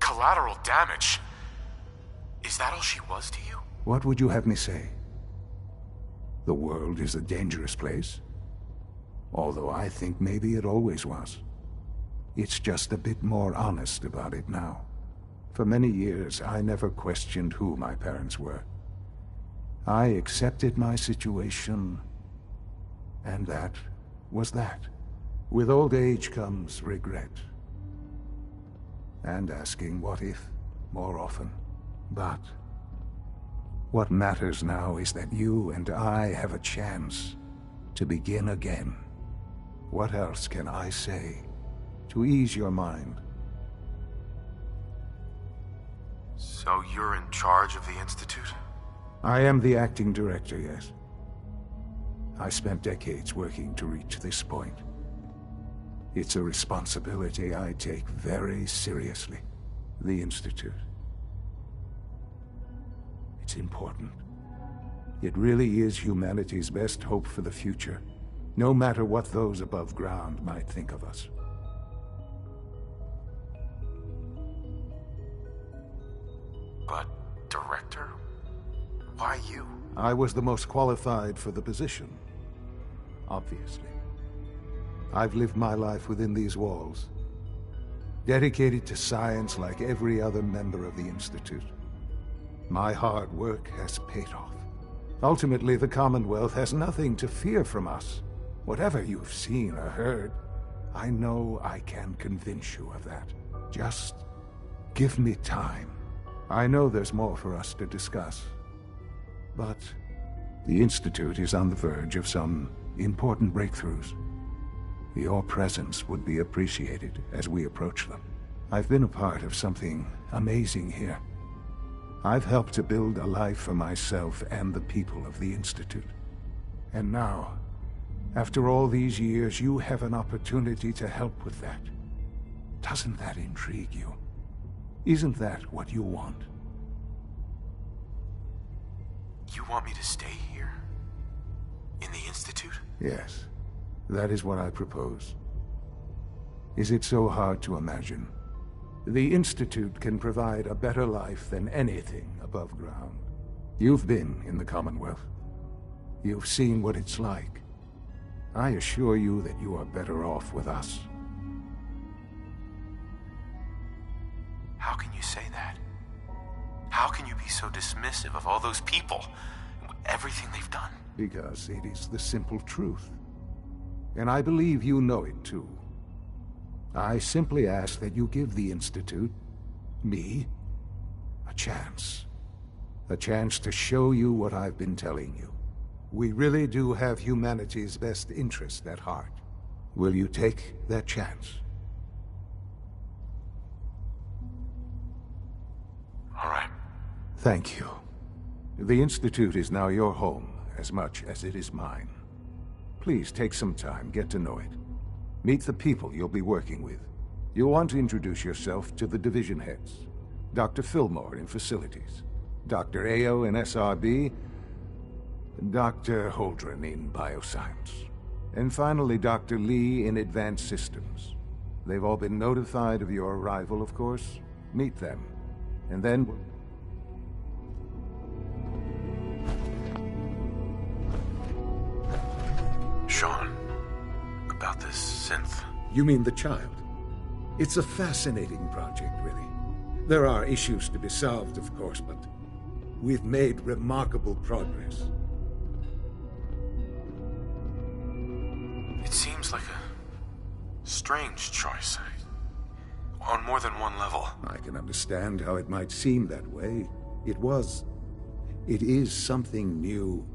Collateral damage? Is that all she was to you? What would you have me say? The world is a dangerous place. Although I think maybe it always was. It's just a bit more honest about it now. For many years, I never questioned who my parents were. I accepted my situation, and that was that. With old age comes regret. And asking what if more often. But what matters now is that you and I have a chance to begin again. What else can I say to ease your mind? So you're in charge of the Institute? I am the acting director, yes. I spent decades working to reach this point. It's a responsibility I take very seriously. The Institute. It's important. It really is humanity's best hope for the future, no matter what those above ground might think of us. But, director? Why you? I was the most qualified for the position. Obviously. I've lived my life within these walls, dedicated to science like every other member of the Institute. My hard work has paid off. Ultimately, the Commonwealth has nothing to fear from us. Whatever you've seen or heard, I know I can convince you of that. Just give me time. I know there's more for us to discuss. But the Institute is on the verge of some important breakthroughs. Your presence would be appreciated as we approach them. I've been a part of something amazing here. I've helped to build a life for myself and the people of the Institute. And now, after all these years, you have an opportunity to help with that. Doesn't that intrigue you? Isn't that what you want? You want me to stay here? In the Institute? Yes, that is what I propose. Is it so hard to imagine? The Institute can provide a better life than anything above ground. You've been in the Commonwealth. You've seen what it's like. I assure you that you are better off with us. How can you say that? How can you be so dismissive of all those people? Everything they've done? Because it is the simple truth. And I believe you know it too. I simply ask that you give the Institute, me, a chance. A chance to show you what I've been telling you. We really do have humanity's best interest at heart. Will you take that chance? All right. Thank you. The Institute is now your home, as much as it is mine. Please take some time, get to know it. Meet the people you'll be working with. You'll want to introduce yourself to the division heads. Dr. Fillmore in Facilities, Dr. Ayo in SRB, Dr. Holdren in Bioscience, and finally Dr. Lee in Advanced Systems. They've all been notified of your arrival, of course. Meet them, and then... Sean, about this synth. You mean the child? It's a fascinating project, really. There are issues to be solved, of course, but we've made remarkable progress. It seems like a strange choice. On more than one level. I can understand how it might seem that way. It is something new.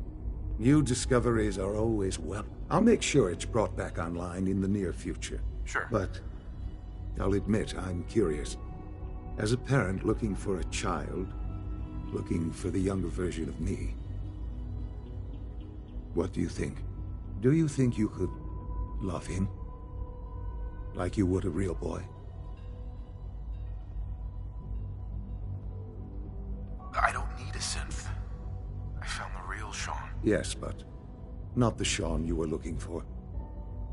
New discoveries are always welcome. I'll make sure it's brought back online in the near future. Sure. But I'll admit I'm curious. As a parent looking for a child, looking for the younger version of me, what do you think? Do you think you could love him? Like you would a real boy? I don't need a synth. I found the real Sean. Yes, but not the Sean you were looking for.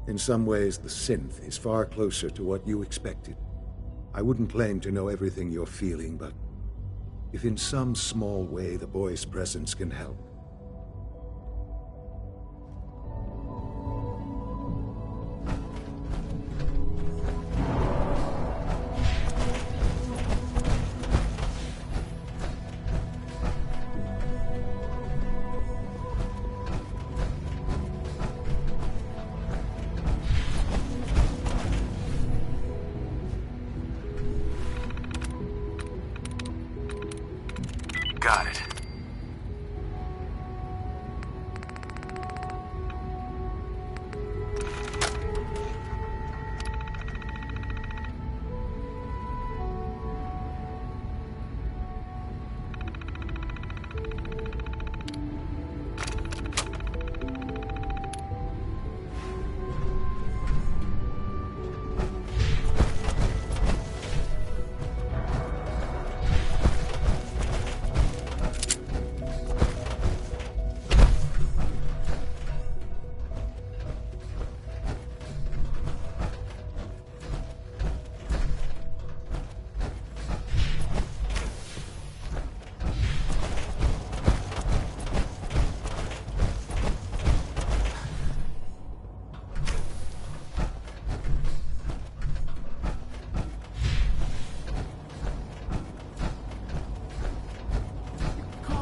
In some ways, the synth is far closer to what you expected. I wouldn't claim to know everything you're feeling, but if in some small way the boy's presence can help. Got it.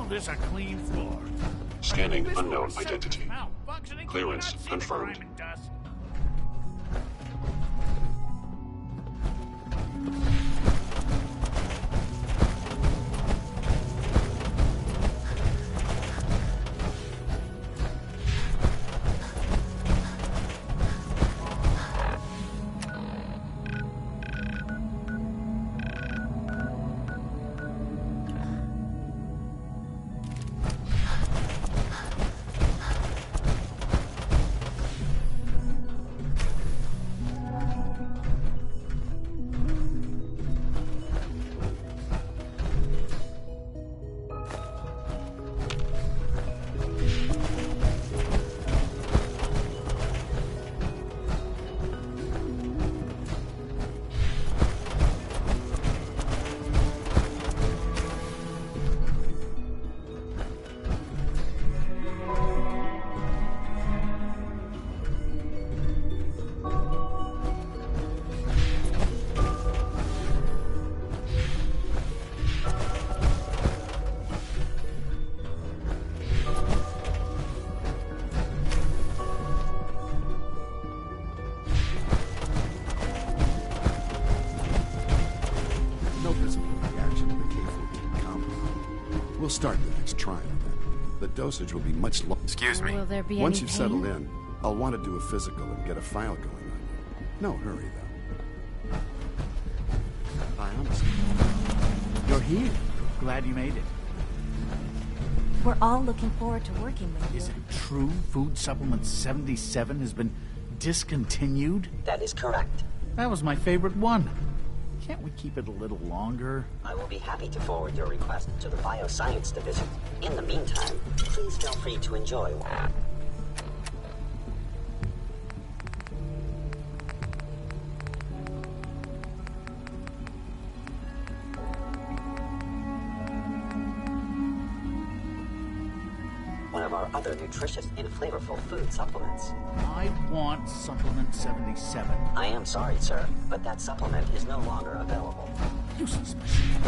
this a clean floor. Scanning unknown identity. Clearance confirmed. We'll start the next trial then. The dosage will be much lower. Excuse me. Will there be Once any you've pain? settled in, I'll want to do a physical and get a file going on you. No hurry, though. I understand. You're here. Glad you made it. We're all looking forward to working with you. Is it true Food Supplement 77 has been discontinued? That is correct. That was my favorite one. Can't we keep it a little longer? I will be happy to forward your request to the Bioscience Division. In the meantime, please feel free to enjoy. One of our other nutritious and flavorful food supplements. I want Supplement 77. I am sorry, sir, but that supplement is no longer available. Useless machine.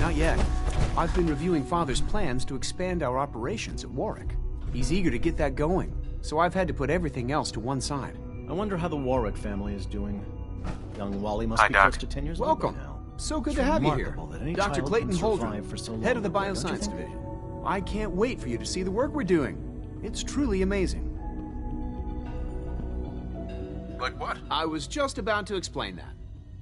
Not yet. I've been reviewing Father's plans to expand our operations at Warwick. He's eager to get that going, so I've had to put everything else to one side. I wonder how the Warwick family is doing. Young Wally must Hi, be Doc. close to 10 years Welcome. old by now. So good It's to have you here. remarkable that any Dr. child Clayton can Holdren, survive for so long head of the like that, don't you Bioscience think? Division. I can't wait for you to see the work we're doing. It's truly amazing. Like what? I was just about to explain that.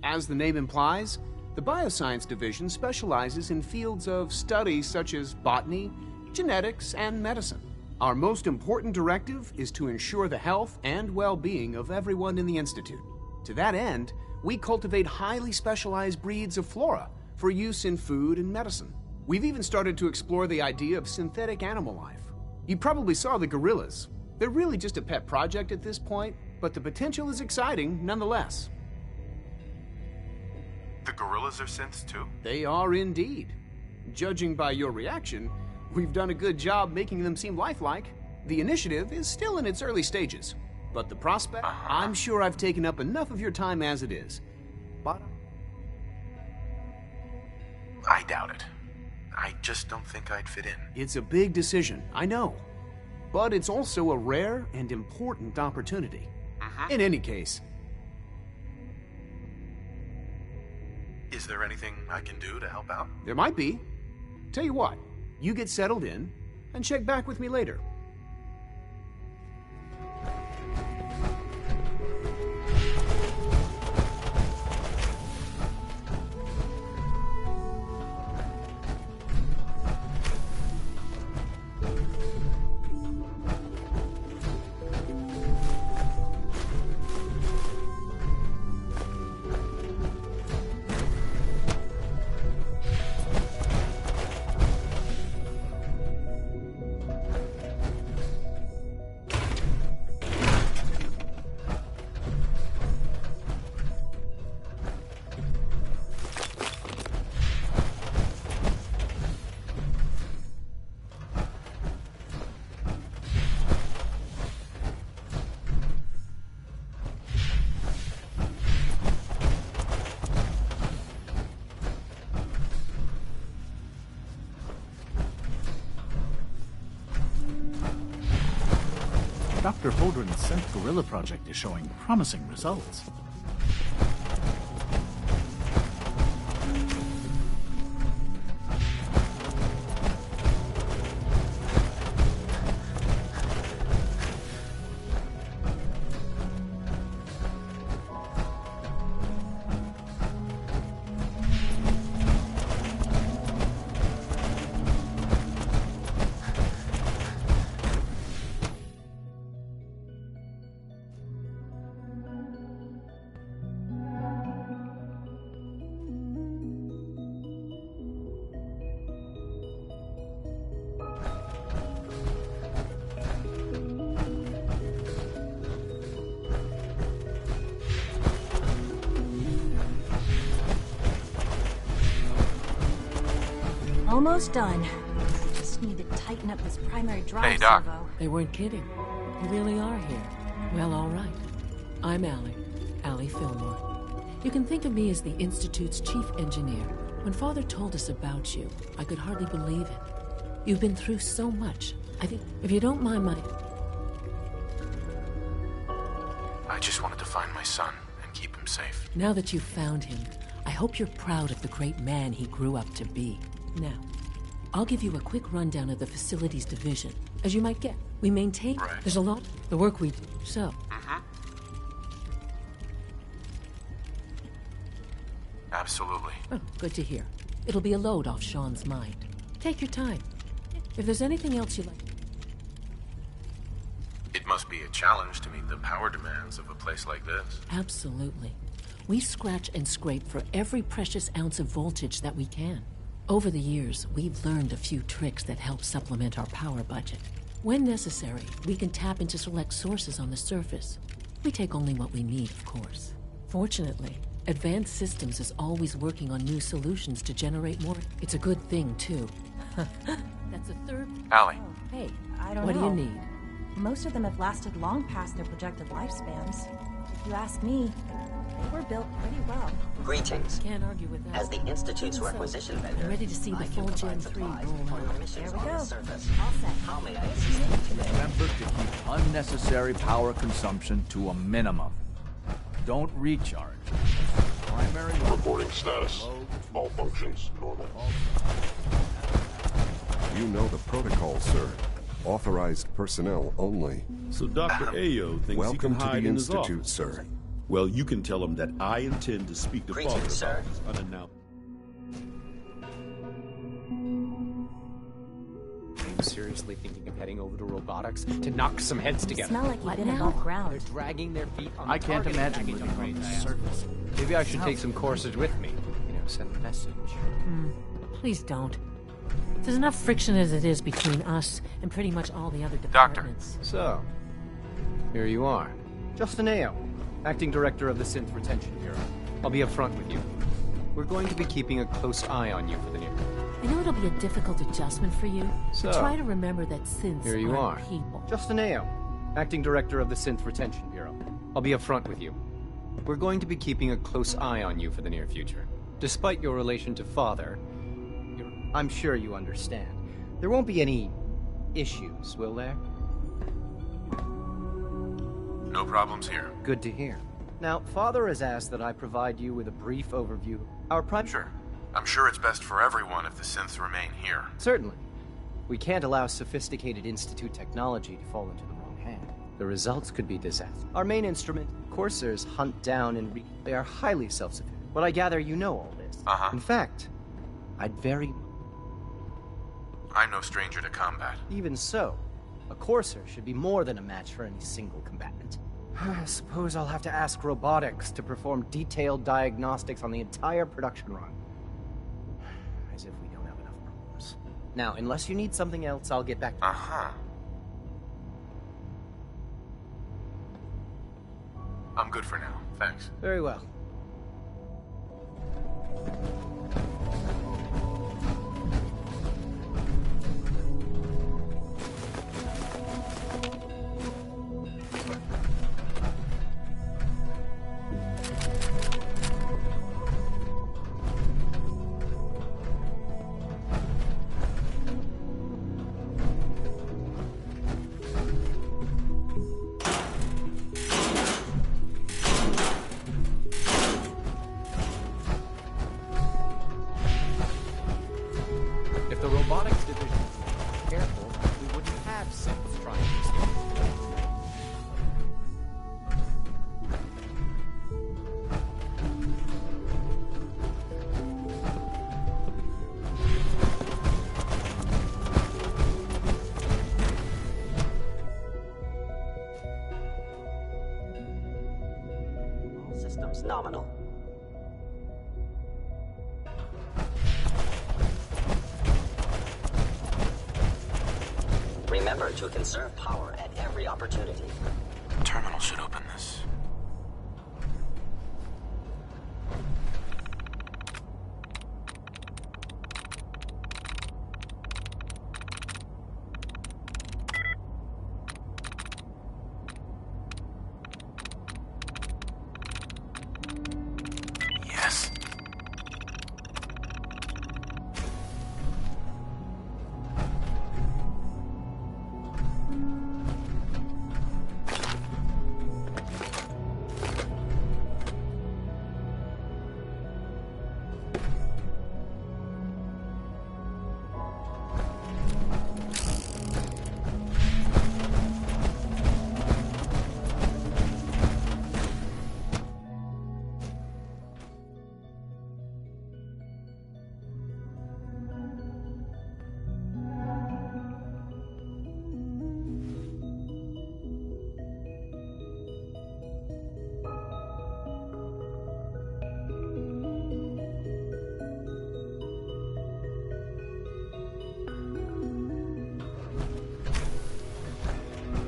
As the name implies, the Bioscience Division specializes in fields of study such as botany, genetics, and medicine. Our most important directive is to ensure the health and well-being of everyone in the Institute. To that end, we cultivate highly specialized breeds of flora for use in food and medicine. We've even started to explore the idea of synthetic animal life. You probably saw the gorillas. They're really just a pet project at this point, but the potential is exciting nonetheless. The gorillas are synths too? They are indeed. Judging by your reaction, we've done a good job making them seem lifelike. The initiative is still in its early stages, but the prospect, I'm sure I've taken up enough of your time as it is. But I doubt it. I just don't think I'd fit in. it's a big decision, I know. But it's also a rare and important opportunity. In any case, Is there anything I can do to help out? There might be. Tell you what, you get settled in, and check back with me later. Dr. Holdren's Synth Gorilla project is showing promising results. Almost done. Just need to tighten up this primary drive Hey, Doc. servo. They weren't kidding. You really are here. Well, all right. I'm Allie Fillmore. You can think of me as the Institute's chief engineer. When Father told us about you, I could hardly believe it. You've been through so much. I think, if you don't mind my... I just wanted to find my son and keep him safe. Now that you've found him, I hope you're proud of the great man he grew up to be. Now, I'll give you a quick rundown of the facilities division. As you might get, we maintain... Right. There's a lot... The work we do. So... Absolutely. Oh, good to hear. It'll be a load off Sean's mind. Take your time. If there's anything else you'd like... It must be a challenge to meet the power demands of a place like this. Absolutely. We scratch and scrape for every precious ounce of voltage that we can. Over the years, we've learned a few tricks that help supplement our power budget. When necessary, we can tap into select sources on the surface. We take only what we need, of course. Fortunately, Advanced Systems is always working on new solutions to generate more. It's a good thing, too. That's a third... Allie. Hey, I don't know. What do you need? Most of them have lasted long past their projected lifespans. If you ask me, they were built pretty well. Greetings. Can't argue with that. As the Institute's requisition vendor, I'm ready to see the full Gen 3 roll out. There we go. Surface. All set. How may I assist you today? Remember to keep unnecessary power consumption to a minimum. Don't recharge. Primary Reporting status. All functions normal. You know the protocol, sir. Authorized personnel only. So Dr. Ayo thinks he can Welcome to hide the in his Institute, office. sir. Well, you can tell him that I intend to speak to Greetings, Father sir. about his unannounced... I'm seriously thinking of heading over to robotics to knock some heads together. Smell like you've been above ground. They're dragging their feet on the I can't target imagine package living on upgrades the I asked for. surface. Maybe I should take some courses with me. Send a message. Please don't. There's enough friction as it is between us and pretty much all the other Doctor. departments. So, here you are. Justin Ayo, Acting Director of the Synth Retention Bureau. I'll be upfront with you. We're going to be keeping a close eye on you for the near... I know it'll be a difficult adjustment for you, So, but try to remember that synths Here you aren't are. people. Justin Ayo, Acting Director of the Synth Retention Bureau. I'll be upfront with you. We're going to be keeping a close eye on you for the near future. Despite your relation to Father, I'm sure you understand. There won't be any issues, will there? No problems here. Good to hear. Now, Father has asked that I provide you with a brief overview. Our prime... Sure. I'm sure it's best for everyone if the synths remain here. Certainly. We can't allow sophisticated Institute technology to fall into the wrong hand. The results could be disastrous. Our main instrument, coursers, hunt down and they are highly self-sufficient. But I gather you know all this. Uh-huh. In fact, I'm no stranger to combat. Even so, a courser should be more than a match for any single combatant. I suppose I'll have to ask robotics to perform detailed diagnostics on the entire production run. As if we don't have enough problems. Now, unless you need something else, I'll get back to you. Uh-huh. I'm good for now, thanks. Very well. Systems nominal. Remember to conserve power at every opportunity. Terminal should open this.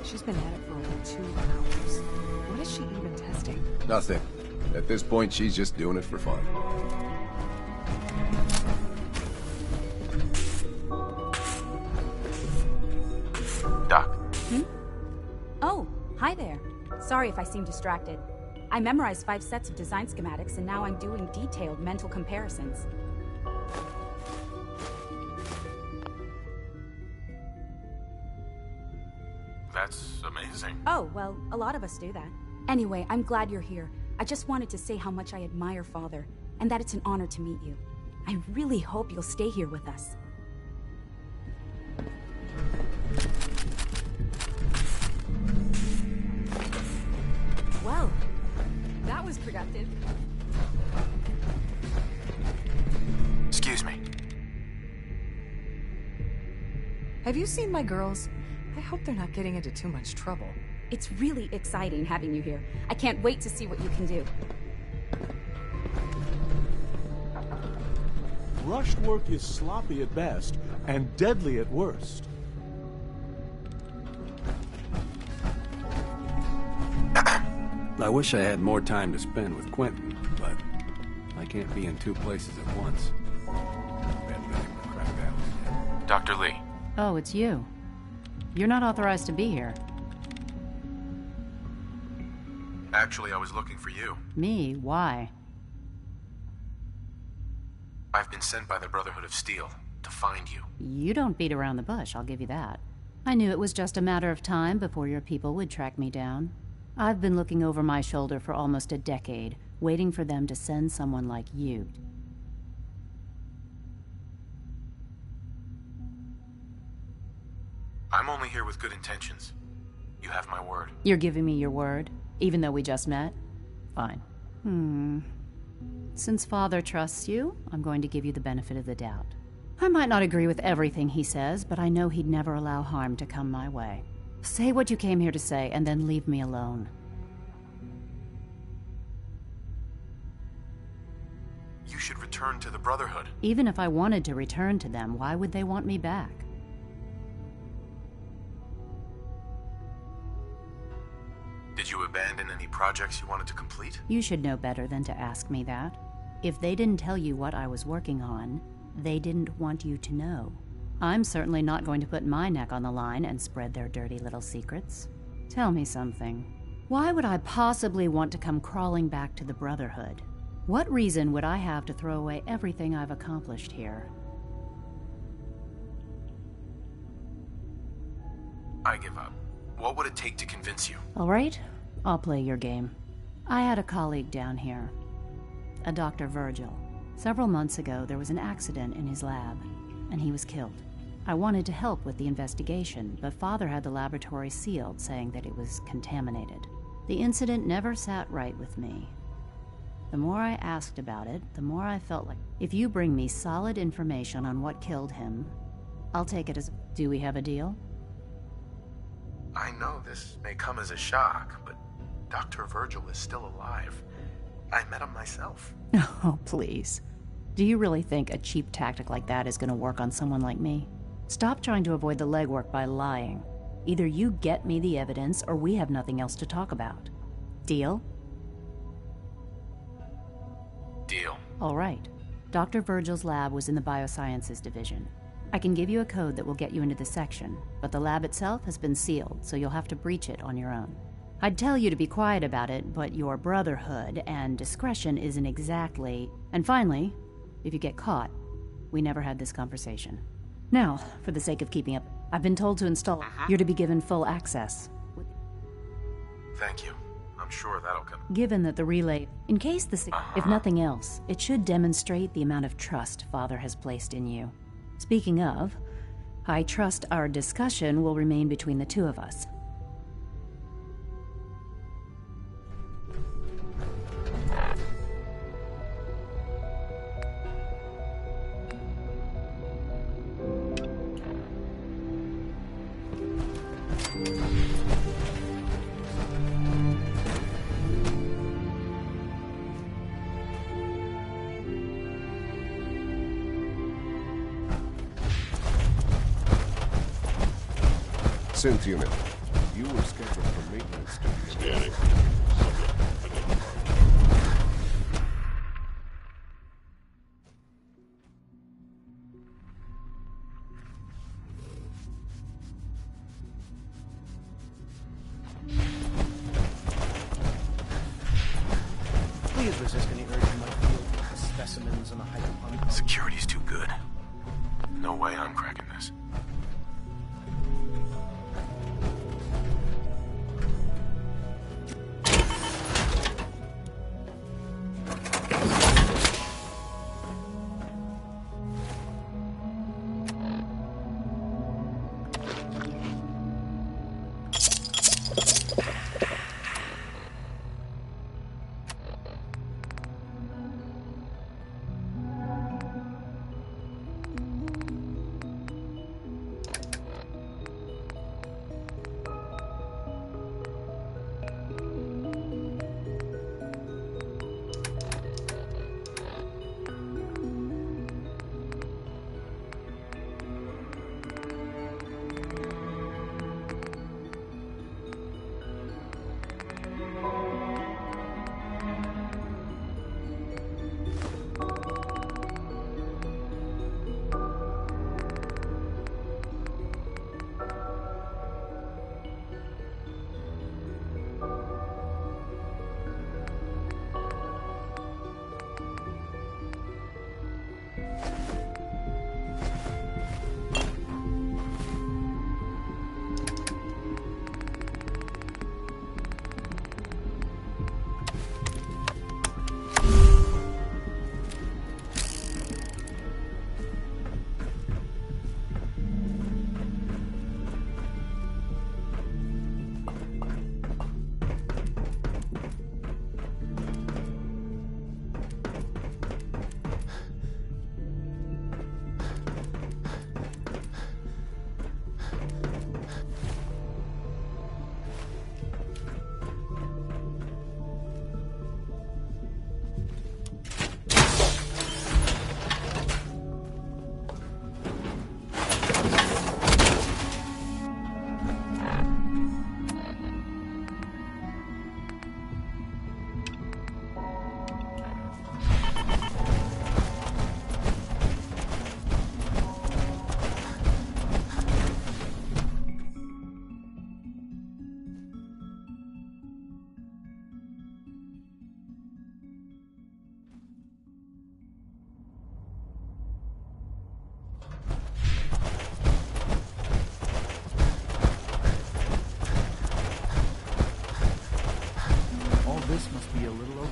She's been at it for over 2 hours. What is she even testing? Nothing. At this point, she's just doing it for fun. Doc. Oh, hi there. Sorry if I seem distracted. I memorized 5 sets of design schematics, and now I'm doing detailed mental comparisons. That's amazing. Oh, well, a lot of us do that. Anyway, I'm glad you're here. I just wanted to say how much I admire Father, and that it's an honor to meet you. I really hope you'll stay here with us. Well, that was productive. Excuse me. Have you seen my girls? I hope they're not getting into too much trouble. It's really exciting having you here. I can't wait to see what you can do. Rushed work is sloppy at best and deadly at worst. I wish I had more time to spend with Quentin, but I can't be in 2 places at once. Dr. Lee. Oh, it's you. You're not authorized to be here. Actually, I was looking for you. Me? Why? I've been sent by the Brotherhood of Steel to find you. You don't beat around the bush, I'll give you that. I knew it was just a matter of time before your people would track me down. I've been looking over my shoulder for almost a decade, waiting for them to send someone like you. I'm only here with good intentions. You have my word. You're giving me your word, even though we just met? Fine. Since Father trusts you, I'm going to give you the benefit of the doubt. I might not agree with everything he says, but I know he'd never allow harm to come my way. Say what you came here to say, and then leave me alone. You should return to the Brotherhood. Even if I wanted to return to them, why would they want me back? Did you abandon any projects you wanted to complete? You should know better than to ask me that. If they didn't tell you what I was working on, they didn't want you to know. I'm certainly not going to put my neck on the line and spread their dirty little secrets. Tell me something. Why would I possibly want to come crawling back to the Brotherhood? What reason would I have to throw away everything I've accomplished here? I give up. What would it take to convince you? All right, I'll play your game. I had a colleague down here, a Dr. Virgil. Several months ago, there was an accident in his lab, and he was killed. I wanted to help with the investigation, but Father had the laboratory sealed, saying that it was contaminated. The incident never sat right with me. The more I asked about it, the more I felt like, if you bring me solid information on what killed him, I'll take it as, do we have a deal? I know this may come as a shock, but Dr. Virgil is still alive. I met him myself. Oh, please. Do you really think a cheap tactic like that is going to work on someone like me? Stop trying to avoid the legwork by lying. Either you get me the evidence, or we have nothing else to talk about. Deal? Deal. All right. Dr. Virgil's lab was in the Biosciences division. I can give you a code that will get you into the section, but the lab itself has been sealed, so you'll have to breach it on your own. I'd tell you to be quiet about it, but your Brotherhood and discretion isn't exactly... And finally, if you get caught, we never had this conversation. Now, for the sake of keeping up, I've been told to install... You're to be given full access. Thank you. I'm sure that'll come. Given that the relay... In case the... If nothing else, it should demonstrate the amount of trust Father has placed in you. Speaking of, I trust our discussion will remain between the two of us. Synth unit, you were scheduled for maintenance duty. Scanning. Please resist any urge in my field with the specimens and the hydroponic. Security's too good. No way I'm cracking this.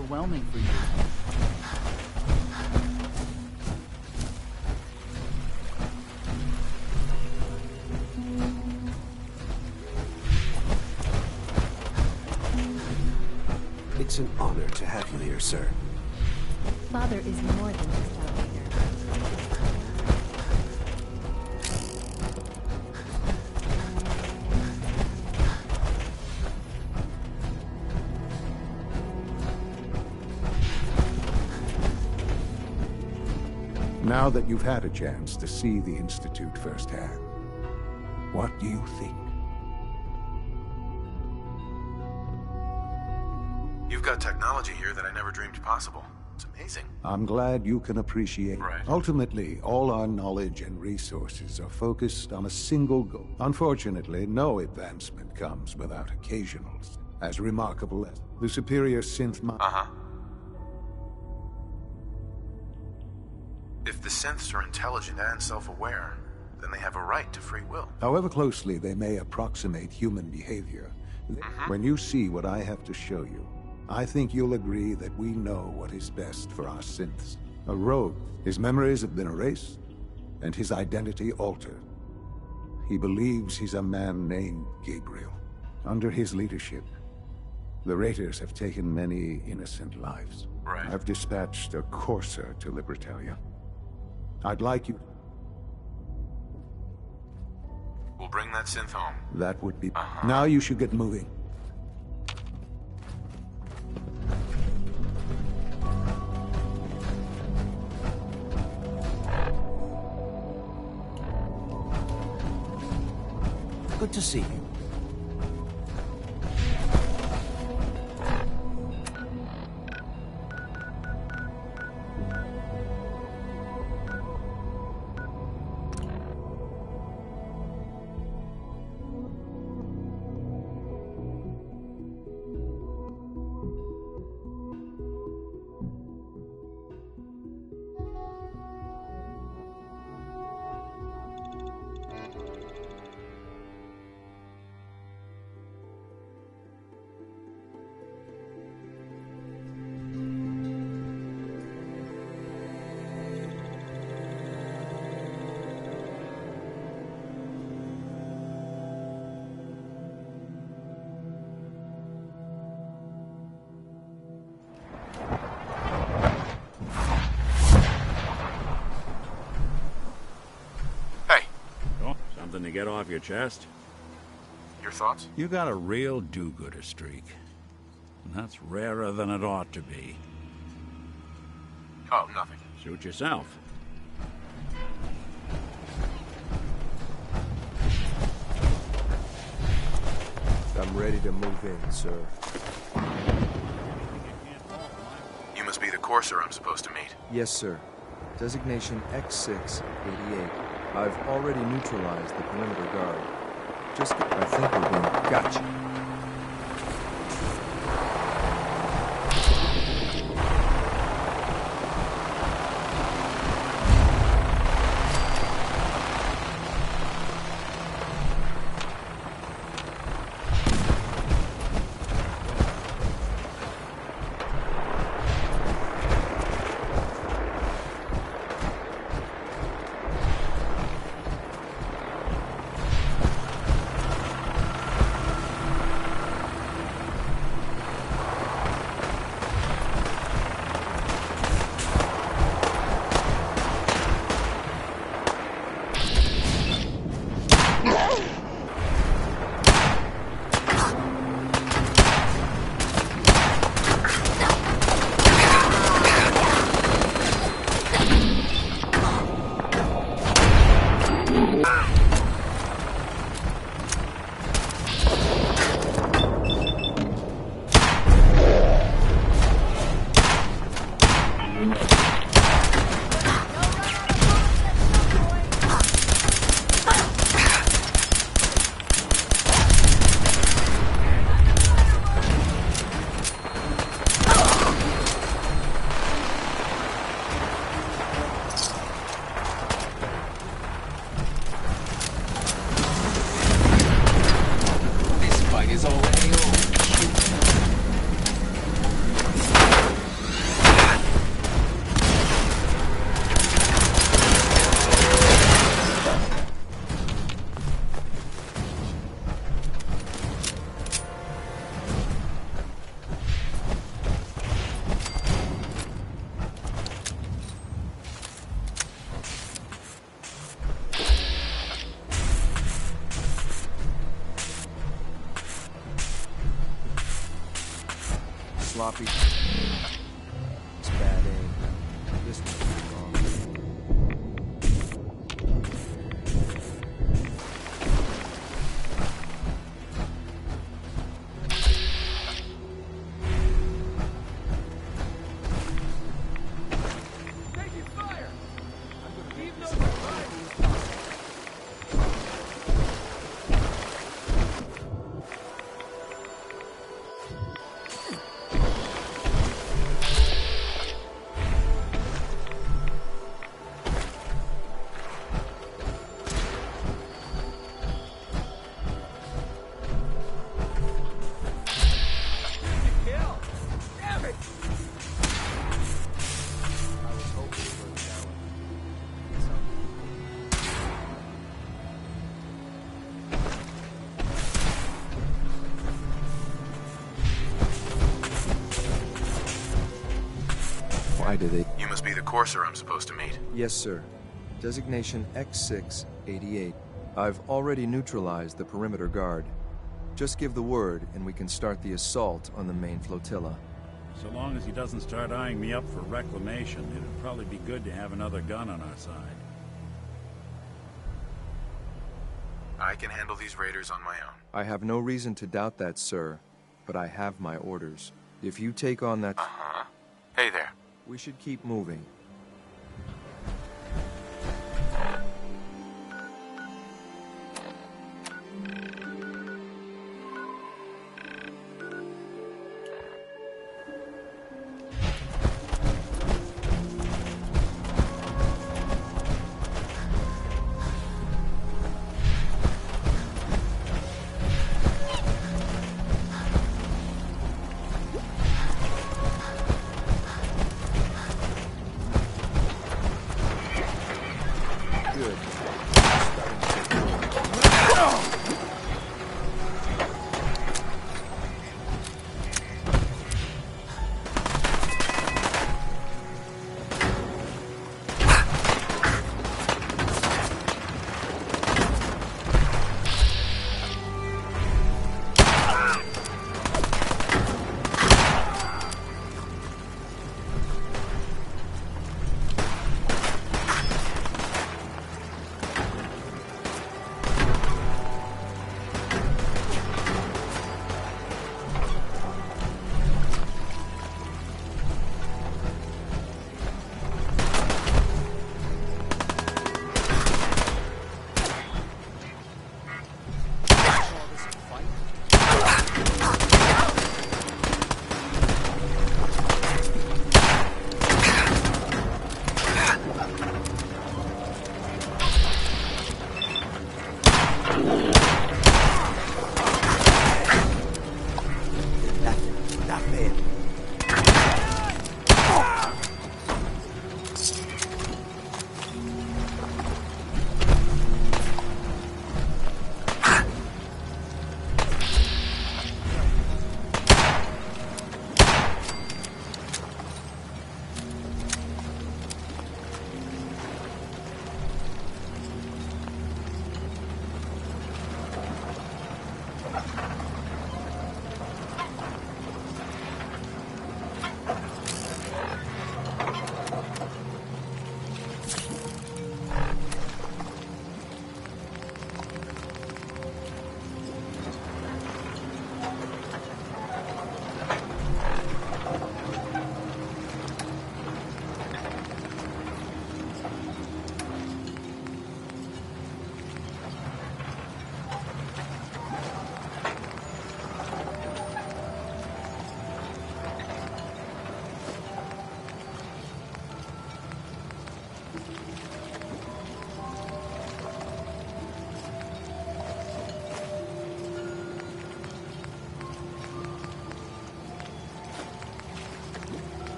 overwhelming for you. It's an honor to have you here, sir. Father is more than just our leader. Now that you've had a chance to see the Institute firsthand, what do you think? You've got technology here that I never dreamed possible. It's amazing. I'm glad you can appreciate it. Right. Ultimately, all our knowledge and resources are focused on a single goal. Unfortunately, no advancement comes without occasionals, as remarkable as the superior synth mind. If the synths are intelligent and self-aware, then they have a right to free will. However closely they may approximate human behavior, when you see what I have to show you, I think you'll agree that we know what is best for our synths. A rogue, his memories have been erased, and his identity altered. He believes he's a man named Gabriel. Under his leadership, the Raiders have taken many innocent lives. Right. I've dispatched a courser to Libertalia. I'd like you... We'll bring that synth home. That would be... Now you should get moving. Good to see you. Something to get off your chest? Your thoughts? You got a real do-gooder streak. And that's rarer than it ought to be. Oh, nothing. Suit yourself. I'm ready to move in, sir. You must be the courser I'm supposed to meet. Yes, sir. Designation X688. I've already neutralized the perimeter guard. I think we're being... Gotcha. sloppy. It's bad aim. This one's wrong. Why do they... You must be the courser I'm supposed to meet. Yes, sir. Designation X688. I've already neutralized the perimeter guard. Just give the word, and we can start the assault on the main flotilla. So long as he doesn't start eyeing me up for reclamation, it'd probably be good to have another gun on our side. I can handle these raiders on my own. I have no reason to doubt that, sir, but I have my orders. If you take on that... Uh-huh. Hey there. We should keep moving.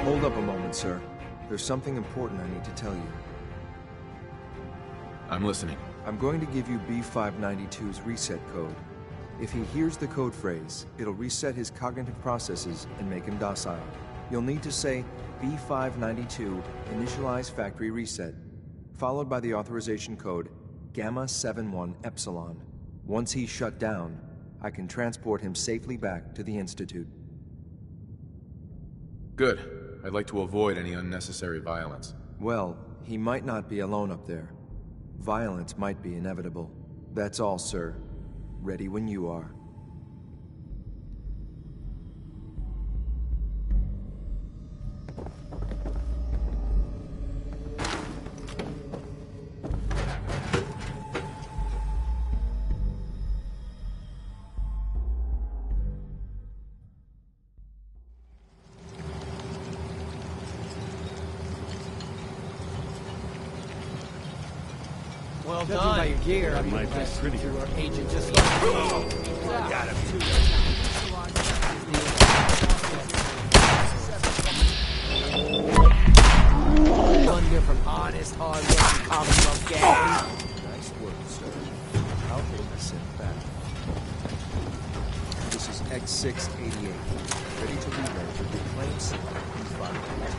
Hold up a moment, sir. There's something important I need to tell you. I'm listening. I'm going to give you B592's reset code. If he hears the code phrase, it'll reset his cognitive processes and make him docile. You'll need to say, B592, initialize factory reset. followed by the authorization code Gamma 71 Epsilon. Once he's shut down, I can transport him safely back to the Institute. Good. I'd like to avoid any unnecessary violence. Well, he might not be alone up there. Violence might be inevitable. That's all, sir. Ready when you are. Well done. By your gear, That might be pretty good. Your agent just got him. Thunder from honest, hard-working Commonwealth gang. Nice work, sir. I'll take the synth back. This is X688. Ready to reload with your claim synth in 5 minutes.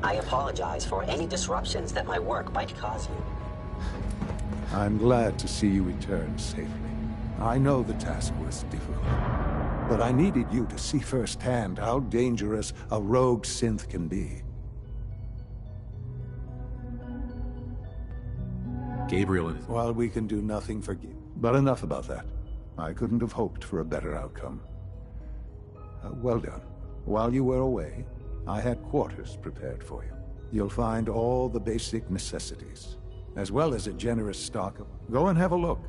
I apologize for any disruptions that my work might cause you. I'm glad to see you return safely. I know the task was difficult, but I needed you to see firsthand how dangerous a rogue synth can be. Gabriel and... While we can do nothing for you. But enough about that. I couldn't have hoped for a better outcome. Well done. While you were away, I had quarters prepared for you. You'll find all the basic necessities, as well as a generous stock of... Go and have a look.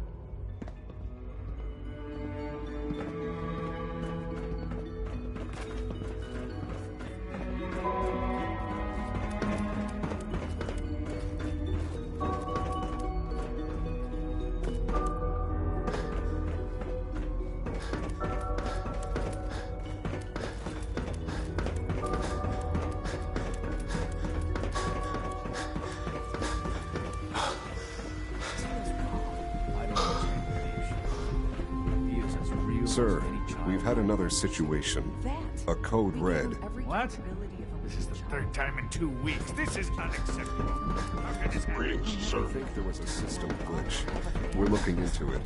Sir, we've had another situation. A code red. What? This is the third time in 2 weeks. This is unacceptable. How can this happen? I think there was a system glitch. We're looking into it.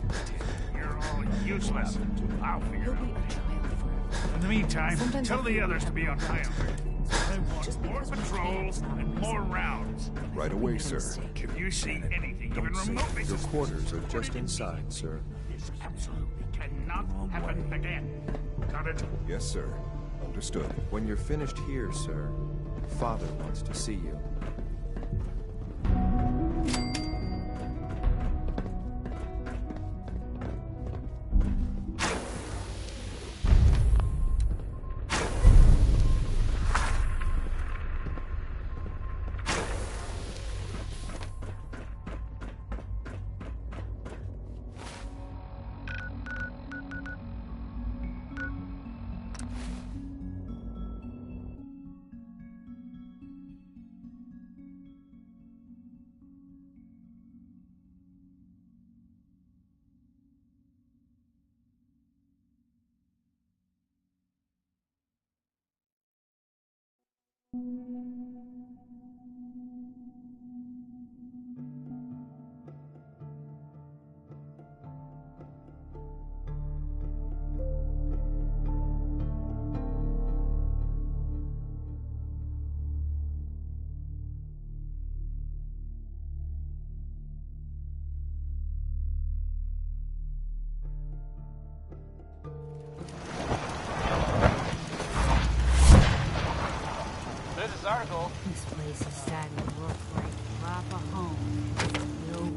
You're all useless. I'll figure it out. In the meantime, tell the others to be on high alert. I want more patrols and more rounds. Right away, sir. If you see anything even remotely Your quarters are just inside, sir. this absolutely cannot happen again. Got it? Yes, sir. Understood. When you're finished here, sir, Father wants to see you. gargle. This place is starting to look like a proper home. Nope.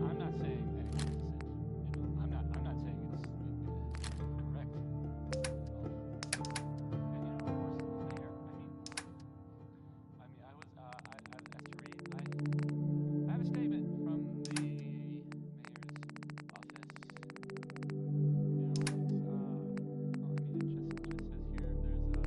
I'm not saying that I'm not saying it's correct. I have a statement from the mayor's office. It just says here there's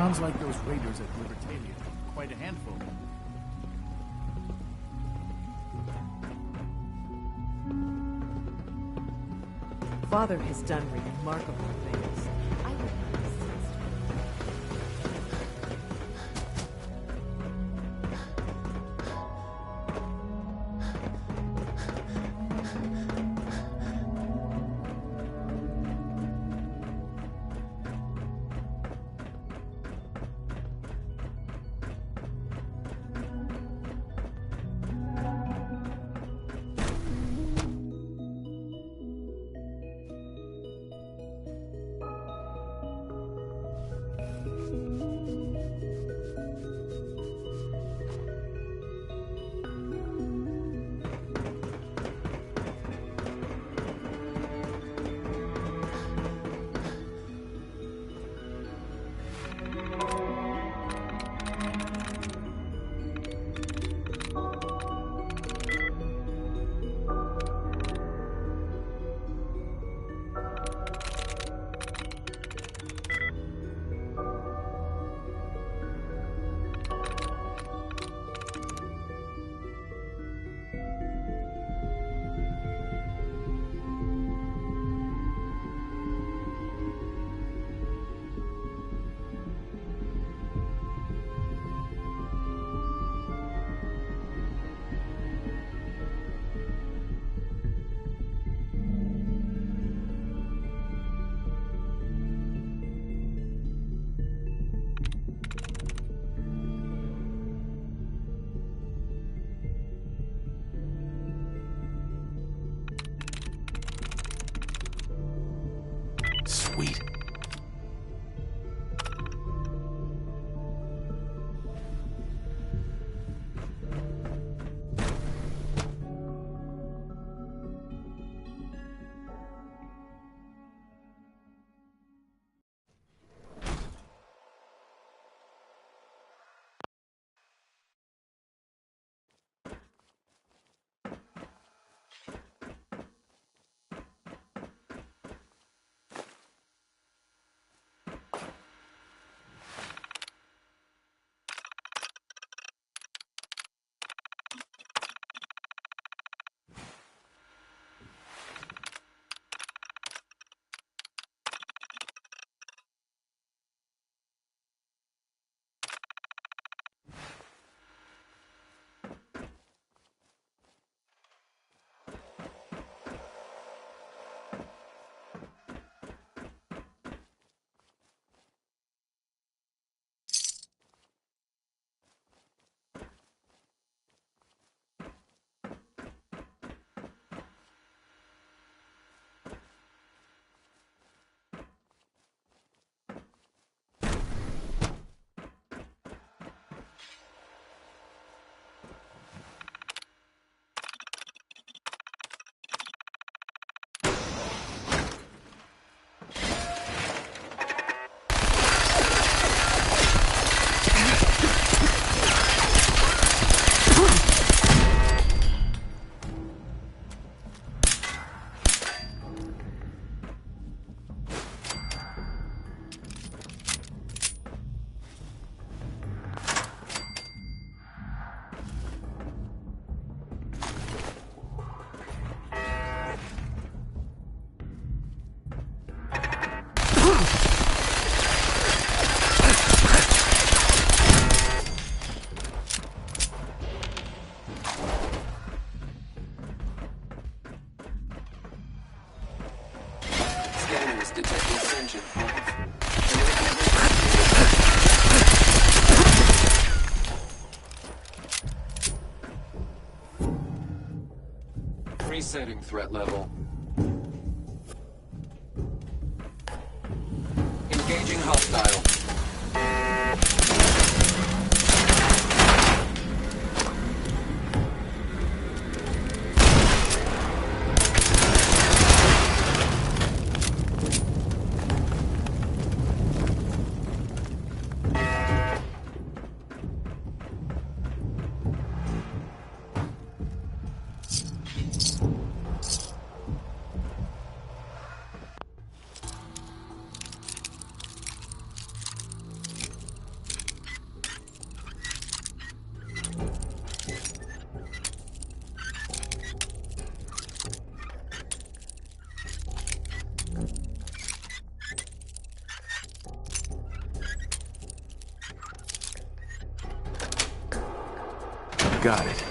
Sounds like those raiders at Libertalia. Quite a handful. Father has done remarkable things. I would not resist. Sweet. Resetting threat level. Engaging hostile. Got it.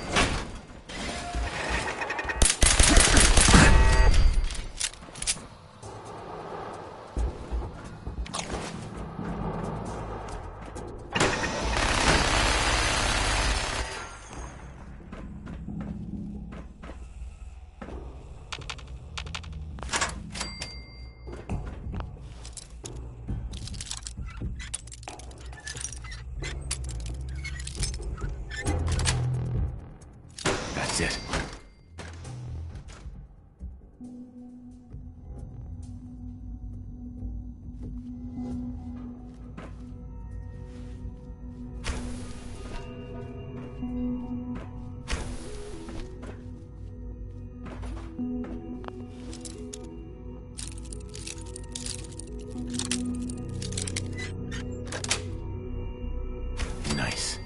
That's it. Nice.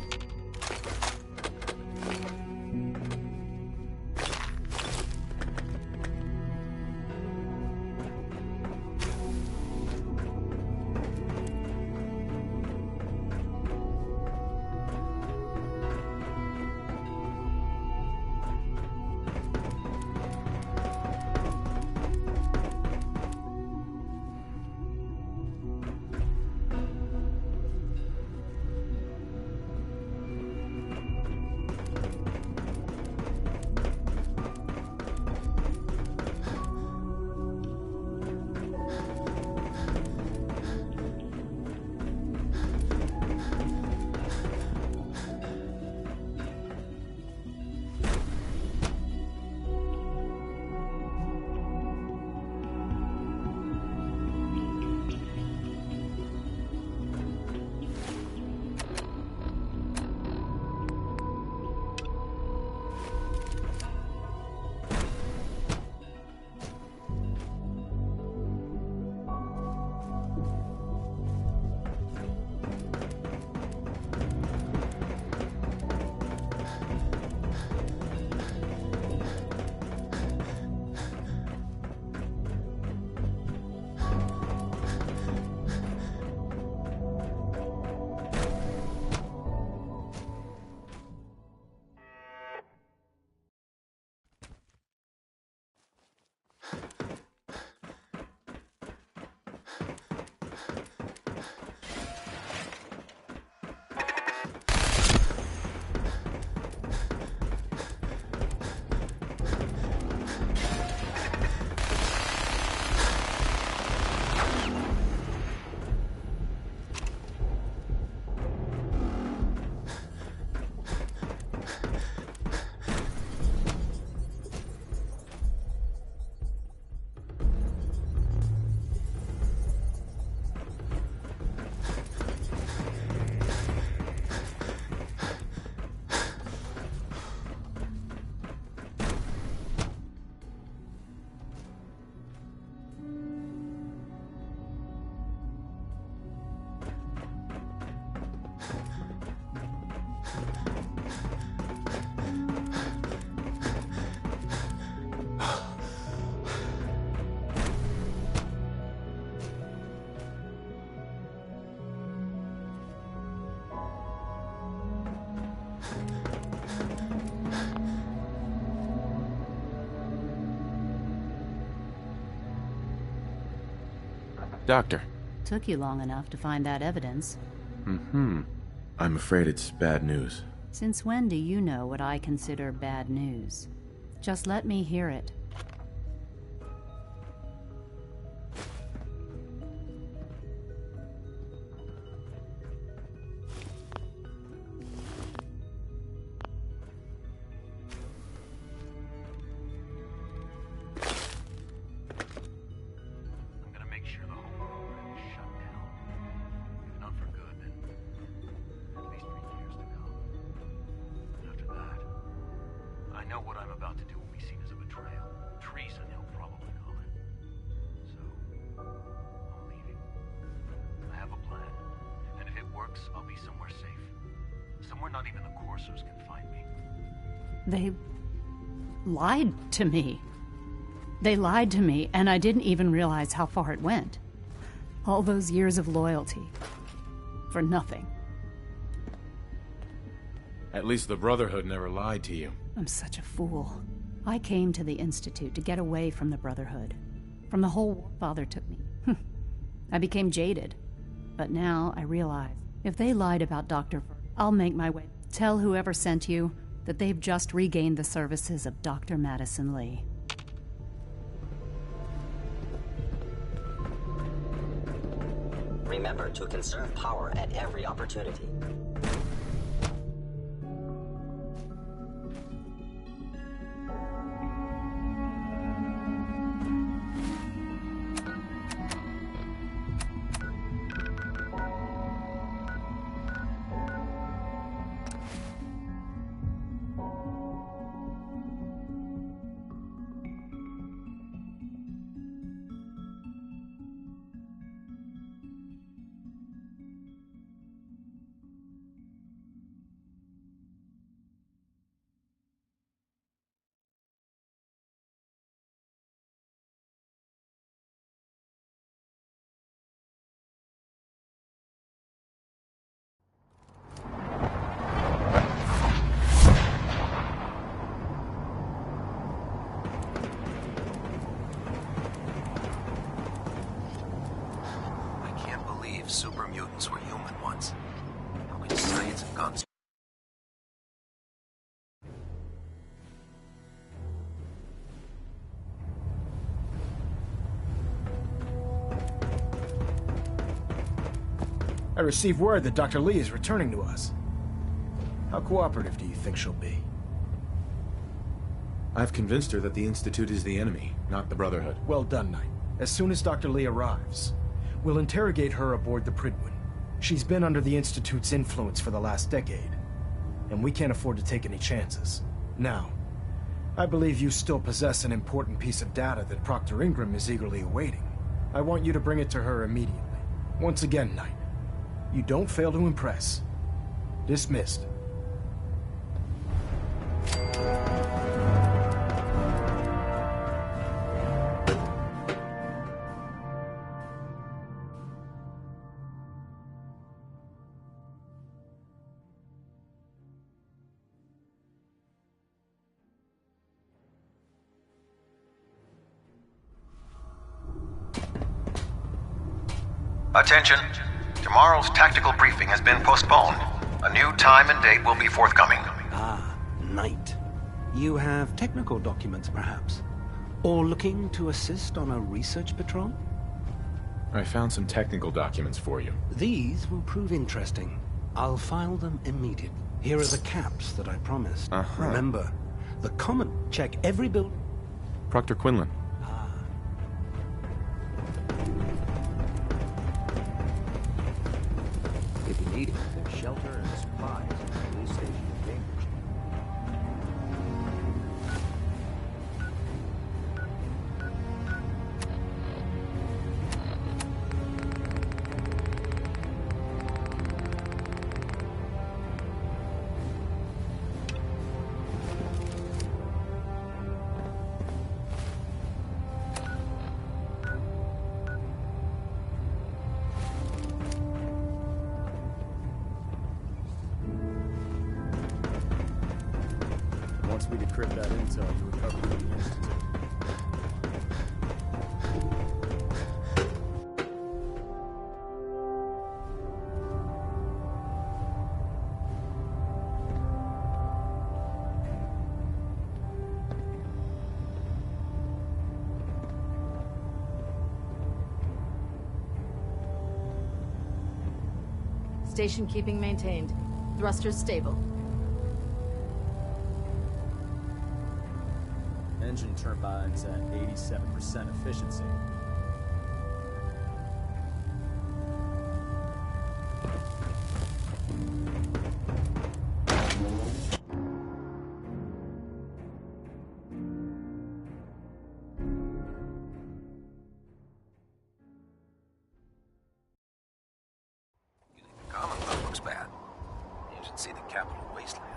Doctor. Took you long enough to find that evidence. I'm afraid it's bad news. Since when do you know what I consider bad news? Just let me hear it. They lied to me. They lied to me, and I didn't even realize how far it went. All those years of loyalty. For nothing. At least the Brotherhood never lied to you. I'm such a fool. I came to the Institute to get away from the Brotherhood. From the whole war Father took me. I became jaded. But now I realize, if they lied about Dr. I'll make my way. Tell whoever sent you that they've just regained the services of Dr. Madison Lee. Remember to conserve power at every opportunity. Super mutants were human once. How many science and guns? I received word that Dr. Lee is returning to us. How cooperative do you think she'll be? I've convinced her that the Institute is the enemy, not the Brotherhood. Well done, Knight. As soon as Dr. Lee arrives, we'll interrogate her aboard the Prydwen. She's been under the Institute's influence for the last decade, and we can't afford to take any chances. Now, I believe you still possess an important piece of data that Proctor Ingram is eagerly awaiting. I want you to bring it to her immediately. Once again, Knight, you don't fail to impress. Dismissed. Attention. Tomorrow's tactical briefing has been postponed. A new time and date will be forthcoming. Ah, Knight. You have technical documents, perhaps? Or looking to assist on a research patrol? I found some technical documents for you. These will prove interesting. I'll file them immediately. Here are the caps that I promised. Remember, the common check every building. Proctor Quinlan. If you need it, there's shelter and supplies at the police station in Cambridge. Once we decrypt that intel, you recover the Institute. Station keeping maintained. Thrusters stable. Engine turbines at 87% efficiency. Commonwealth looks bad. You should see the Capitol wasteland.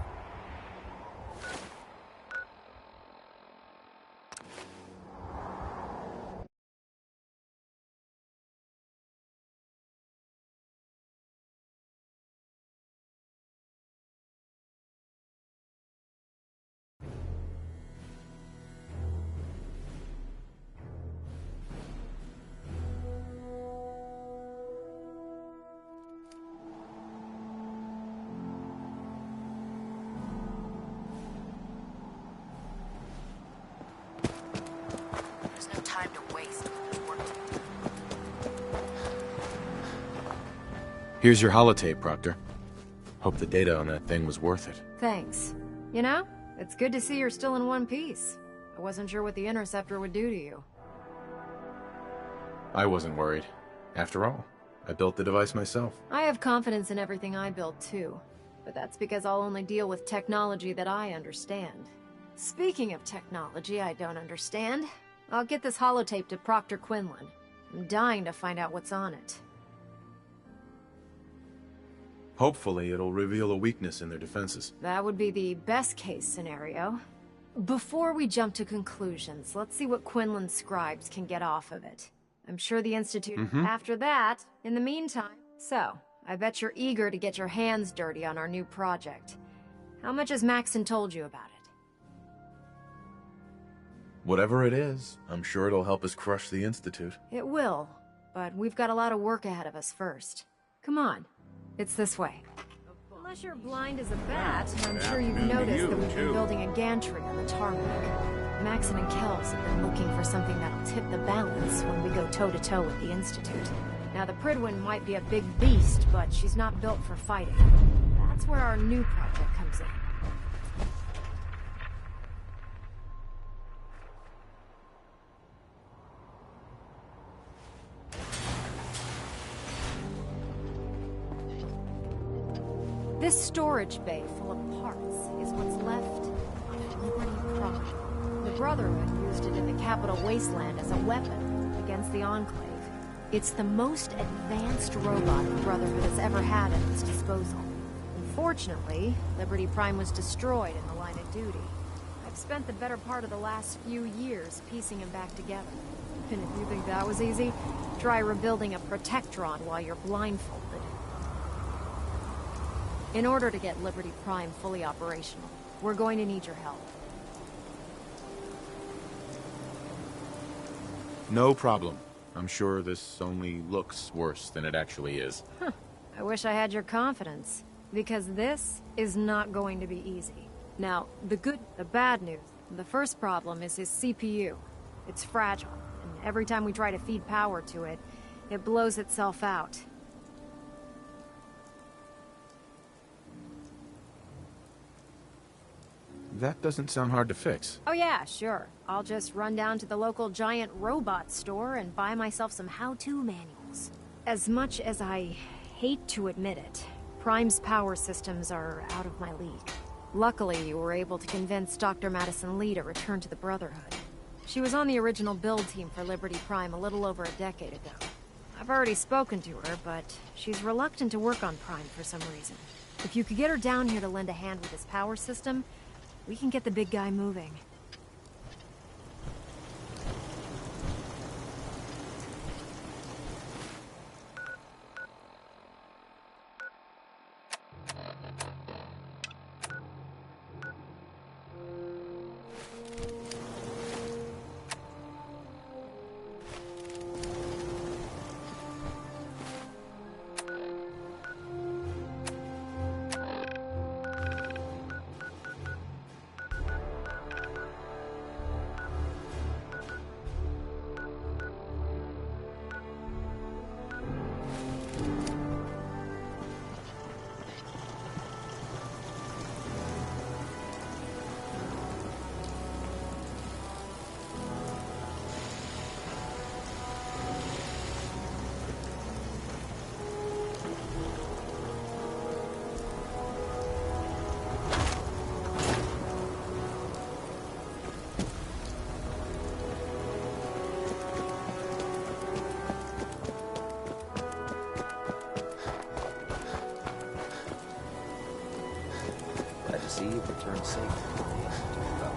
Here's your holotape, Proctor. Hope the data on that thing was worth it. Thanks. You know, it's good to see you're still in one piece. I wasn't sure what the Interceptor would do to you. I wasn't worried. After all, I built the device myself. I have confidence in everything I build too, but that's because I'll only deal with technology that I understand. Speaking of technology I don't understand, I'll get this holotape to Proctor Quinlan. I'm dying to find out what's on it. Hopefully, it'll reveal a weakness in their defenses. That would be the best case scenario. Before we jump to conclusions, let's see what Quinlan's scribes can get off of it. I'm sure the Institute after that, in the meantime. So, I bet you're eager to get your hands dirty on our new project. How much has Maxon told you about it? Whatever it is, I'm sure it'll help us crush the Institute. It will, but we've got a lot of work ahead of us first. Come on, it's this way. Unless you're blind as a bat, I'm sure you've noticed that we've been building a gantry on the tarmac. Maxon and Kells have been looking for something that'll tip the balance when we go toe-to-toe with the Institute. Now, the Prydwen might be a big beast, but she's not built for fighting. That's where our new project comes in. This storage bay full of parts is what's left of Liberty Prime. The Brotherhood used it in the Capital Wasteland as a weapon against the Enclave. It's the most advanced robot the Brotherhood has ever had at its disposal. Unfortunately, Liberty Prime was destroyed in the line of duty. I've spent the better part of the last few years piecing him back together. And if you think that was easy, try rebuilding a Protectron while you're blindfolded. In order to get Liberty Prime fully operational, we're going to need your help. No problem. I'm sure this only looks worse than it actually is. I wish I had your confidence, because this is not going to be easy. Now, the bad news. The first problem is his CPU. It's fragile, and every time we try to feed power to it, it blows itself out. That doesn't sound hard to fix. Oh yeah, sure. I'll just run down to the local giant robot store and buy myself some how-to manuals. As much as I hate to admit it, Prime's power systems are out of my league. Luckily, you were able to convince Dr. Madison Lee to return to the Brotherhood. She was on the original build team for Liberty Prime a little over a decade ago. I've already spoken to her, but she's reluctant to work on Prime for some reason. If you could get her down here to lend a hand with his power system, we can get the big guy moving. See you've returned safe to the Institute level.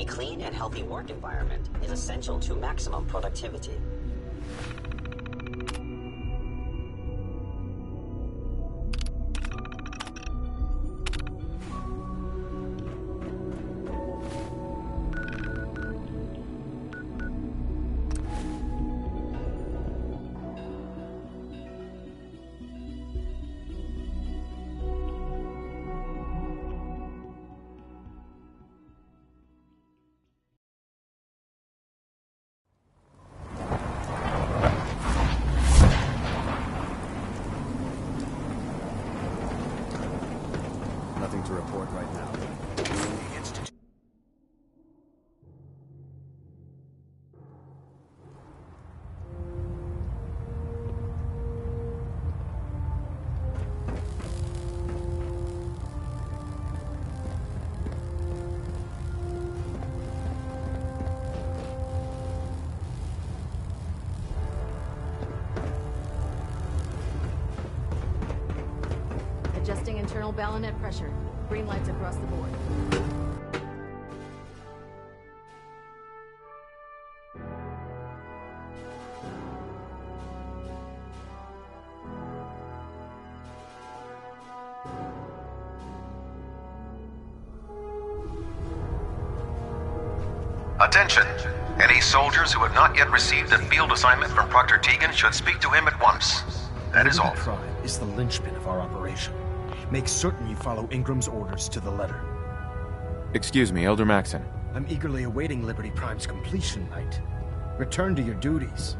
A clean and healthy work environment is essential to maximum productivity. Nothing to report right now. Adjusting internal ballonet pressure. Green lights across the board. Attention! Any soldiers who have not yet received a field assignment from Proctor Tegan should speak to him at once. That is all. Prime is the linchpin of our operation. Make certain you follow Ingram's orders to the letter. Excuse me, Elder Maxon. I'm eagerly awaiting Liberty Prime's completion, Knight. Return to your duties.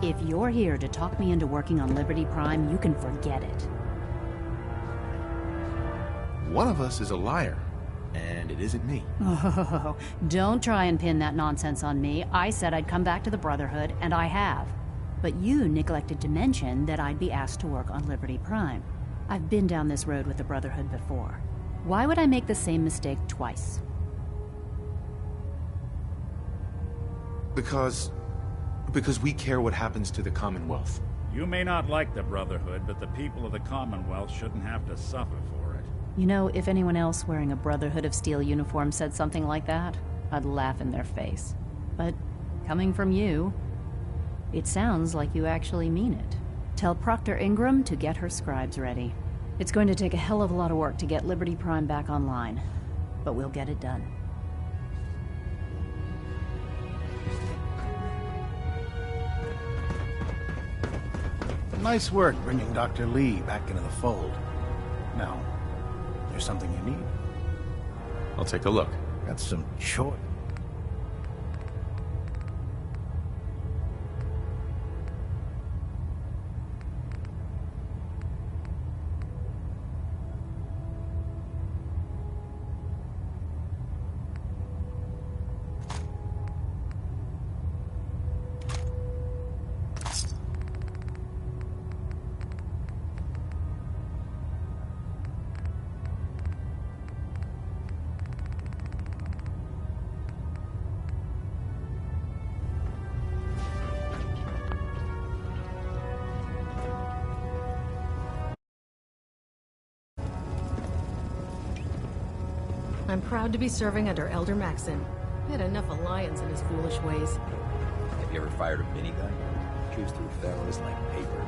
If you're here to talk me into working on Liberty Prime, you can forget it. One of us is a liar, and it isn't me. Oh, don't try and pin that nonsense on me. I said I'd come back to the Brotherhood, and I have. But you neglected to mention that I'd be asked to work on Liberty Prime. I've been down this road with the Brotherhood before. Why would I make the same mistake twice? Because we care what happens to the Commonwealth. You may not like the Brotherhood, but the people of the Commonwealth shouldn't have to suffer for it. You know, if anyone else wearing a Brotherhood of Steel uniform said something like that, I'd laugh in their face. But coming from you, it sounds like you actually mean it. Tell Proctor Ingram to get her scribes ready. It's going to take a hell of a lot of work to get Liberty Prime back online, but we'll get it done. Nice work bringing Dr. Lee back into the fold. Now, there's something you need. I'll take a look. Got some choice. I'm proud to be serving under Elder Maxon. He had enough alliance in his foolish ways. Have you ever fired a minigun? Chews through fellows like paper.